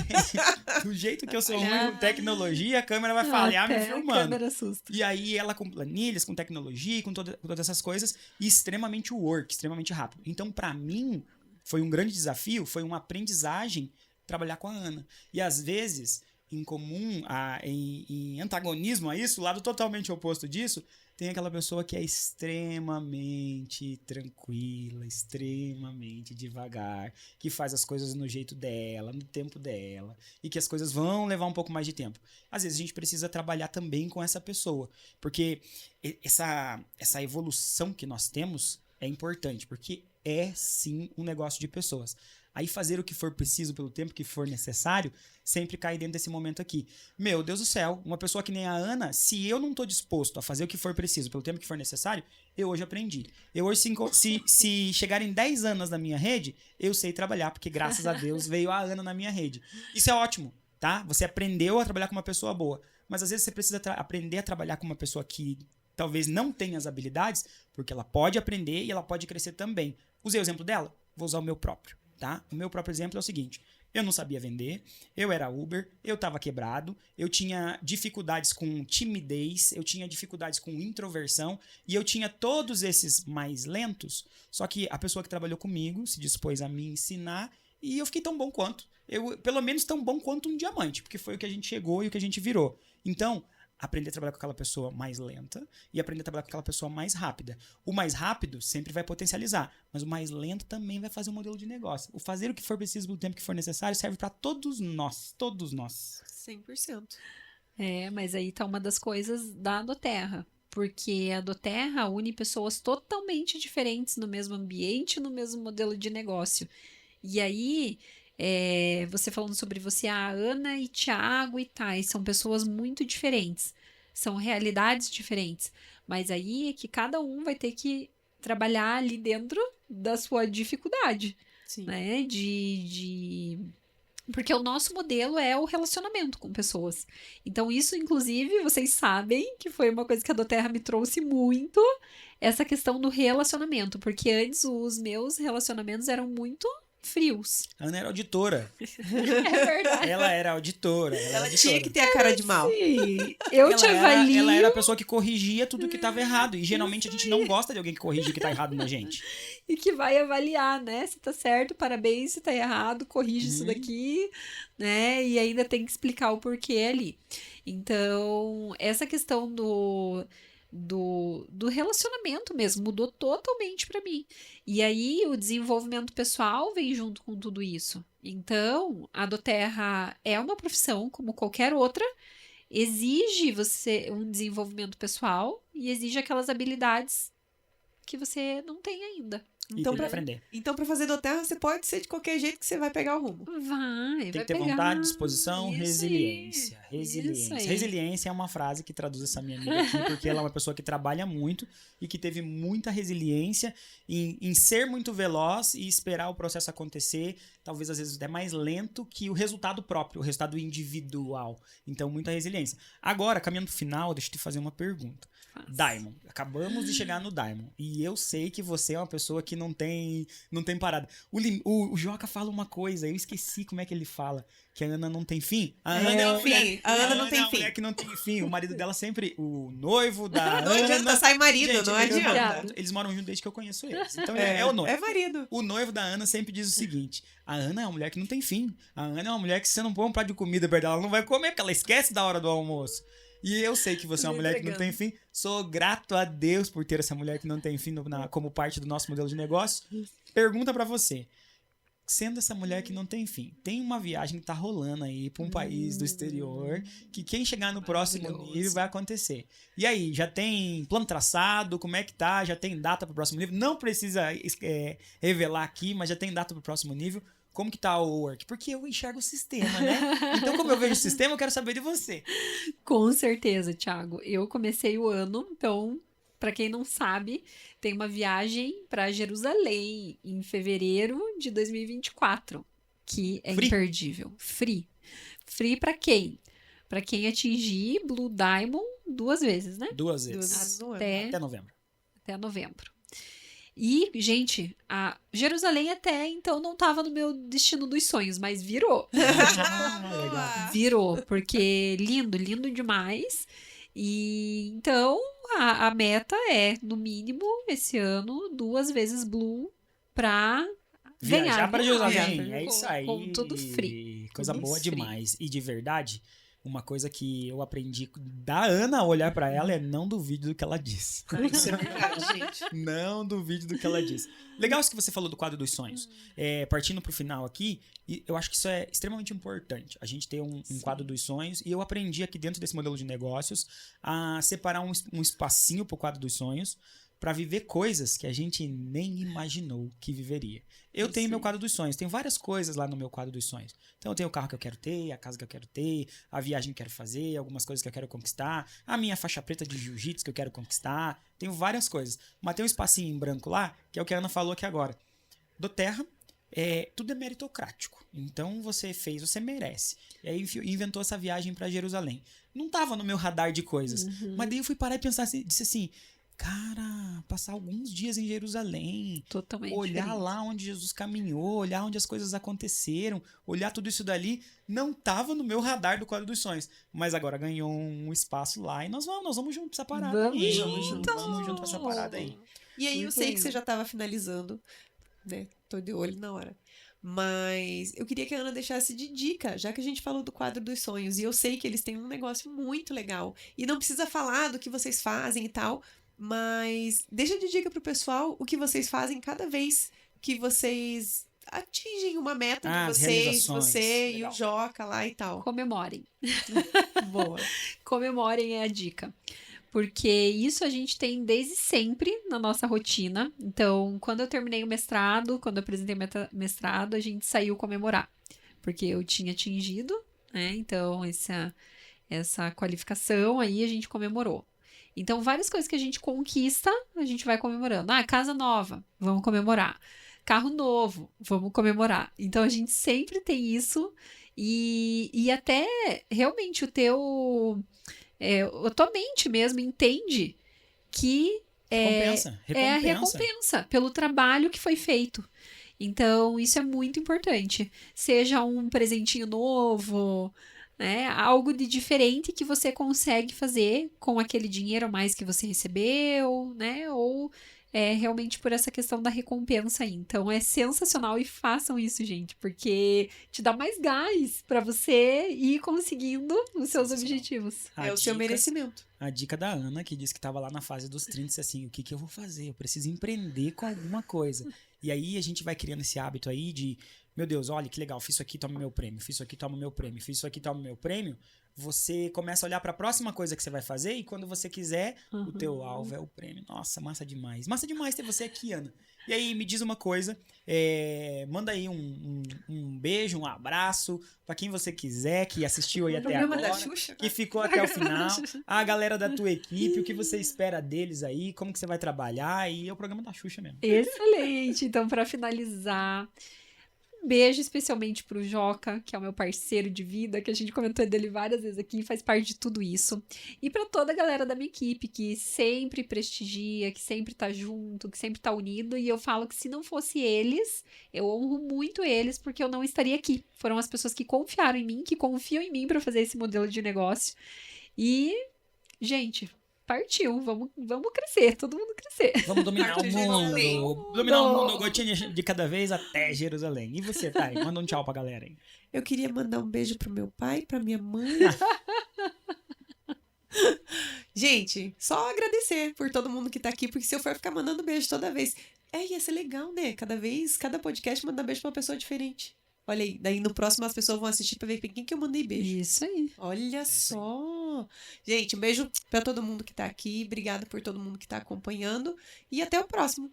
Speaker 1: do jeito que eu sou ruim com tecnologia, a câmera vai falhar me
Speaker 3: Até a
Speaker 1: filmando.
Speaker 3: câmera assusta.
Speaker 1: E aí ela com planilhas, com tecnologia, com todas essas coisas, e extremamente work, extremamente rápido. Então, pra mim, foi um grande desafio, foi uma aprendizagem trabalhar com a Ana. E às vezes, em comum, em antagonismo a isso, o lado totalmente oposto disso, tem aquela pessoa que é extremamente tranquila, extremamente devagar, que faz as coisas no jeito dela, no tempo dela, e que as coisas vão levar um pouco mais de tempo. Às vezes a gente precisa trabalhar também com essa pessoa, porque essa evolução que nós temos é importante, porque é sim um negócio de pessoas. Aí fazer o que for preciso pelo tempo que for necessário sempre cai dentro desse momento aqui. Meu Deus do céu, uma pessoa que nem a Ana, se eu não tô disposto a fazer o que for preciso pelo tempo que for necessário, eu hoje aprendi. Eu hoje, se chegarem 10 anos na minha rede, eu sei trabalhar, porque graças a Deus veio a Ana na minha rede. Isso é ótimo, tá? Você aprendeu a trabalhar com uma pessoa boa, mas às vezes você precisa aprender a trabalhar com uma pessoa que talvez não tenha as habilidades, porque ela pode aprender e ela pode crescer também. Usei o exemplo dela? Vou usar o meu próprio. Tá? O meu próprio exemplo é o seguinte: eu não sabia vender, eu era Uber, eu estava quebrado, eu tinha dificuldades com timidez, eu tinha dificuldades com introversão e eu tinha todos esses mais lentos, só que a pessoa que trabalhou comigo se dispôs a me ensinar e eu fiquei tão bom quanto. Pelo menos tão bom quanto um diamante, porque foi o que a gente chegou e o que a gente virou. Então, aprender a trabalhar com aquela pessoa mais lenta e aprender a trabalhar com aquela pessoa mais rápida. O mais rápido sempre vai potencializar, mas o mais lento também vai fazer um modelo de negócio. O fazer o que for preciso pelo tempo que for necessário serve para todos nós.
Speaker 2: 100%.
Speaker 3: Mas aí tá uma das coisas da Doterra. Porque a Doterra une pessoas totalmente diferentes no mesmo ambiente, no mesmo modelo de negócio. E aí, você falando sobre você, a Ana e Thiago e Thais, são pessoas muito diferentes. São realidades diferentes. Mas aí é que cada um vai ter que trabalhar ali dentro da sua dificuldade.
Speaker 2: Sim.
Speaker 3: Né? Porque o nosso modelo é o relacionamento com pessoas. Então, isso, inclusive, vocês sabem que foi uma coisa que a Doterra me trouxe muito, essa questão do relacionamento. Porque antes os meus relacionamentos eram muito frios.
Speaker 1: A Ana era auditora.
Speaker 3: É verdade.
Speaker 1: Ela era auditora.
Speaker 2: Ela tinha que ter a cara de mal.
Speaker 3: Sim. Eu te avalio.
Speaker 1: Ela era a pessoa que corrigia tudo que estava errado. E geralmente a gente não gosta de alguém que corrige o que tá errado na gente.
Speaker 3: E que vai avaliar, né? Se tá certo, parabéns. Se tá errado, corrige isso daqui, né? E ainda tem que explicar o porquê ali. Então, essa questão do relacionamento mesmo mudou totalmente pra mim. E aí, o desenvolvimento pessoal vem junto com tudo isso. Então, a Doterra é uma profissão como qualquer outra, exige você um desenvolvimento pessoal e exige aquelas habilidades que você não tem ainda.
Speaker 1: E
Speaker 2: Então,
Speaker 1: tem que
Speaker 2: pra,
Speaker 1: aprender.
Speaker 2: então, pra fazer do terra, você pode ser de qualquer jeito que você vai pegar o rumo.
Speaker 3: Vai
Speaker 1: Tem que ter
Speaker 3: pegar.
Speaker 1: vontade, disposição,
Speaker 3: Isso
Speaker 1: resiliência.
Speaker 3: aí, isso
Speaker 1: Resiliência.
Speaker 3: aí.
Speaker 1: Resiliência é uma frase que traduz essa minha amiga aqui, porque ela é uma pessoa que trabalha muito e que teve muita resiliência em ser muito veloz e esperar o processo acontecer, talvez às vezes até mais lento que o resultado próprio, o resultado individual. Então, muita resiliência. Agora, caminhando pro final, deixa eu te fazer uma pergunta. Diamond. Acabamos de chegar no Diamond. E eu sei que você é uma pessoa que não tem parada. O Joca fala uma coisa, eu esqueci como é que ele fala. Que a Ana não tem fim. A Ana é uma mulher,
Speaker 2: a Ana não
Speaker 1: é
Speaker 2: tem
Speaker 1: uma
Speaker 2: fim.
Speaker 1: mulher que não tem fim. O marido dela sempre... O noivo da
Speaker 2: Não
Speaker 1: Ana...
Speaker 2: adianta, sai marido,
Speaker 1: Gente,
Speaker 2: não adianta.
Speaker 1: eles moram juntos desde que eu conheço eles. Então é o noivo.
Speaker 2: É marido.
Speaker 1: O noivo da Ana sempre diz o seguinte: a Ana é uma mulher que não tem fim. A Ana é uma mulher que se você não põe um prato de comida perto dela, ela não vai comer, porque ela esquece da hora do almoço. E eu sei que você é uma mulher que não tem fim. Sou grato a Deus por ter essa mulher que não tem fim como parte do nosso modelo de negócio. Pergunta pra você. Sendo essa mulher que não tem fim, tem uma viagem que tá rolando aí pra um país do exterior, que quem chegar no próximo nível vai acontecer. E aí, já tem plano traçado? Como é que tá? Já tem data pro próximo nível? Não precisa revelar aqui, mas já tem data pro próximo nível. Como que tá o work? Porque eu enxergo o sistema, né? Então, como eu vejo o sistema, eu quero saber de você.
Speaker 3: Com certeza, Thiago. Eu comecei o ano, então, para quem não sabe, tem uma viagem para Jerusalém em fevereiro de 2024, que é
Speaker 1: Free?
Speaker 3: imperdível. Free. Free para quem? Para quem atingir Blue Diamond 2 vezes, né?
Speaker 1: 2 vezes. Até novembro.
Speaker 3: Até novembro. E, gente, a Jerusalém até então não estava no meu destino dos sonhos, mas virou.
Speaker 1: Legal.
Speaker 3: Virou, porque lindo, lindo demais. E então a meta é, no mínimo, esse ano, 2 vezes Blue pra
Speaker 1: Viajar para Jerusalém.
Speaker 3: viajar
Speaker 1: É isso aí.
Speaker 3: Com tudo free.
Speaker 1: Coisa
Speaker 3: Tudo
Speaker 1: boa
Speaker 3: free.
Speaker 1: demais. E de verdade, uma coisa que eu aprendi da Ana a olhar pra ela é não duvide do que ela diz.
Speaker 2: Isso é verdade, gente.
Speaker 1: Não duvide do que ela diz. Legal isso que você falou do quadro dos sonhos. Partindo pro final aqui, eu acho que isso é extremamente importante. A gente ter um quadro dos sonhos. E eu aprendi aqui dentro desse modelo de negócios a separar um espacinho pro quadro dos sonhos para viver coisas que a gente nem imaginou que viveria. Eu tenho meu quadro dos sonhos. Tem várias coisas lá no meu quadro dos sonhos. Então eu tenho o carro que eu quero ter, a casa que eu quero ter, a viagem que eu quero fazer, algumas coisas que eu quero conquistar, a minha faixa preta de jiu-jitsu que eu quero conquistar. Tenho várias coisas. Mas tem um espacinho em branco lá, que é o que a Ana falou aqui agora. Do Terra, tudo é meritocrático. Então você fez, você merece. E aí inventou essa viagem para Jerusalém. Não tava no meu radar de coisas. Mas daí eu fui parar e pensar, disse assim... Cara, passar alguns dias em Jerusalém,
Speaker 3: Totalmente
Speaker 1: olhar
Speaker 3: diferente.
Speaker 1: lá onde Jesus caminhou, olhar onde as coisas aconteceram, olhar tudo isso dali, não tava no meu radar do quadro dos sonhos. Mas agora ganhou um espaço lá e nós vamos junto pra essa parada
Speaker 3: Vamos
Speaker 1: aí.
Speaker 3: junto.
Speaker 1: Vamos junto pra essa parada aí.
Speaker 2: E aí eu
Speaker 3: Muito
Speaker 2: sei que
Speaker 3: lindo.
Speaker 2: você já estava finalizando, né? Tô de olho na hora. Mas eu queria que a Ana deixasse de dica, já que a gente falou do quadro dos sonhos. E eu sei que eles têm um negócio muito legal. E não precisa falar do que vocês fazem e tal, mas deixa de dica pro pessoal o que vocês fazem cada vez que vocês atingem uma meta de
Speaker 1: As
Speaker 2: vocês,
Speaker 1: realizações.
Speaker 2: você
Speaker 1: Legal.
Speaker 2: e o Joca lá e tal.
Speaker 3: Comemorem.
Speaker 2: Boa.
Speaker 3: Comemorem é a dica. Porque isso a gente tem desde sempre na nossa rotina. Então, quando eu terminei o mestrado, quando eu apresentei mestrado, a gente saiu comemorar. Porque eu tinha atingido, né? Então, essa qualificação aí a gente comemorou. Então, várias coisas que a gente conquista, a gente vai comemorando. Ah, casa nova, vamos comemorar. Carro novo, vamos comemorar. Então, a gente sempre tem isso. E até, realmente, a tua mente mesmo entende que
Speaker 1: Recompensa.
Speaker 3: é a recompensa pelo trabalho que foi feito. Então, isso é muito importante. Seja um presentinho novo, né? Algo de diferente que você consegue fazer com aquele dinheiro a mais que você recebeu, né? Ou realmente por essa questão da recompensa aí. Então, é sensacional e façam isso, gente, porque te dá mais gás para você ir conseguindo os seus objetivos.
Speaker 2: É o seu merecimento.
Speaker 1: A dica da Ana, que disse que estava lá na fase dos 30, disse assim, o que eu vou fazer? Eu preciso empreender com alguma coisa. E aí a gente vai criando esse hábito aí de meu Deus, olha que legal, fiz isso aqui, toma meu prêmio, fiz isso aqui, toma meu prêmio, fiz isso aqui, toma meu prêmio, você começa a olhar para a próxima coisa que você vai fazer e quando você quiser, o teu alvo é o prêmio. Nossa, massa demais. Massa demais ter você aqui, Ana. E aí, me diz uma coisa, manda aí um beijo, um abraço para quem você quiser, que assistiu aí até
Speaker 2: Programa
Speaker 1: agora,
Speaker 2: da Xuxa,
Speaker 1: que ficou até o final, a galera da tua equipe, o que você espera deles aí, como que você vai trabalhar, e é o programa da Xuxa mesmo.
Speaker 3: Excelente. Então, para finalizar, um beijo especialmente pro Joca, que é o meu parceiro de vida, que a gente comentou dele várias vezes aqui, faz parte de tudo isso. E para toda a galera da minha equipe, que sempre prestigia, que sempre tá junto, que sempre tá unido. E eu falo que se não fosse eles, eu honro muito eles, porque eu não estaria aqui. Foram as pessoas que confiaram em mim, que confiam em mim para fazer esse modelo de negócio. E, gente, partiu, vamos crescer, todo mundo crescer.
Speaker 1: Vamos dominar o
Speaker 2: Partiu Jerusalém.
Speaker 1: mundo. Dominar o mundo, gotinha de cada vez até Jerusalém. E você, Thay? Manda um tchau pra galera aí.
Speaker 2: Eu queria mandar um beijo pro meu pai, pra minha mãe. Gente, só agradecer por todo mundo que tá aqui, porque se eu for ficar mandando beijo toda vez, ia ser legal, né? Cada podcast mandar beijo pra uma pessoa diferente. Olha aí, daí no próximo as pessoas vão assistir pra ver quem que eu mandei beijo.
Speaker 3: Isso aí.
Speaker 2: Olha só. Gente, um beijo pra todo mundo que tá aqui. Obrigada por todo mundo que tá acompanhando. E até o próximo.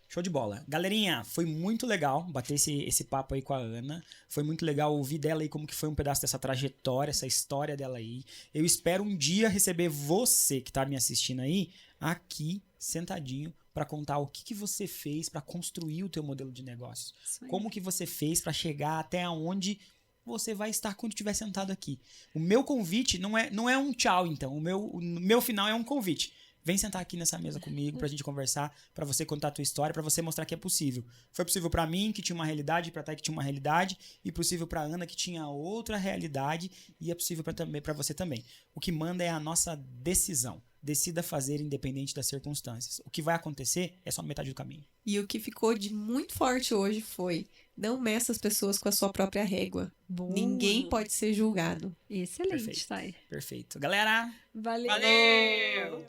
Speaker 1: Show de bola. Galerinha, foi muito legal bater esse papo aí com a Ana. Foi muito legal ouvir dela aí como que foi um pedaço dessa trajetória, essa história dela aí. Eu espero um dia receber você que tá me assistindo aí, aqui, sentadinho, para contar o que você fez para construir o teu modelo de negócios. Como que você fez para chegar até onde você vai estar quando estiver sentado aqui. O meu convite não é um tchau, então. O meu final é um convite. Vem sentar aqui nessa mesa comigo pra gente conversar, pra você contar a tua história, pra você mostrar que é possível. Foi possível pra mim, que tinha uma realidade, pra Thay, que tinha uma realidade, e possível pra Ana, que tinha outra realidade, e é possível pra você também. O que manda é a nossa decisão. Decida fazer independente das circunstâncias. O que vai acontecer é só metade do caminho.
Speaker 2: E o que ficou de muito forte hoje foi: não meça as pessoas com a sua própria régua.
Speaker 3: Boa.
Speaker 2: Ninguém pode ser julgado.
Speaker 3: Excelente,
Speaker 1: Perfeito.
Speaker 3: Thay.
Speaker 1: Perfeito. Galera,
Speaker 3: Valeu!
Speaker 1: valeu!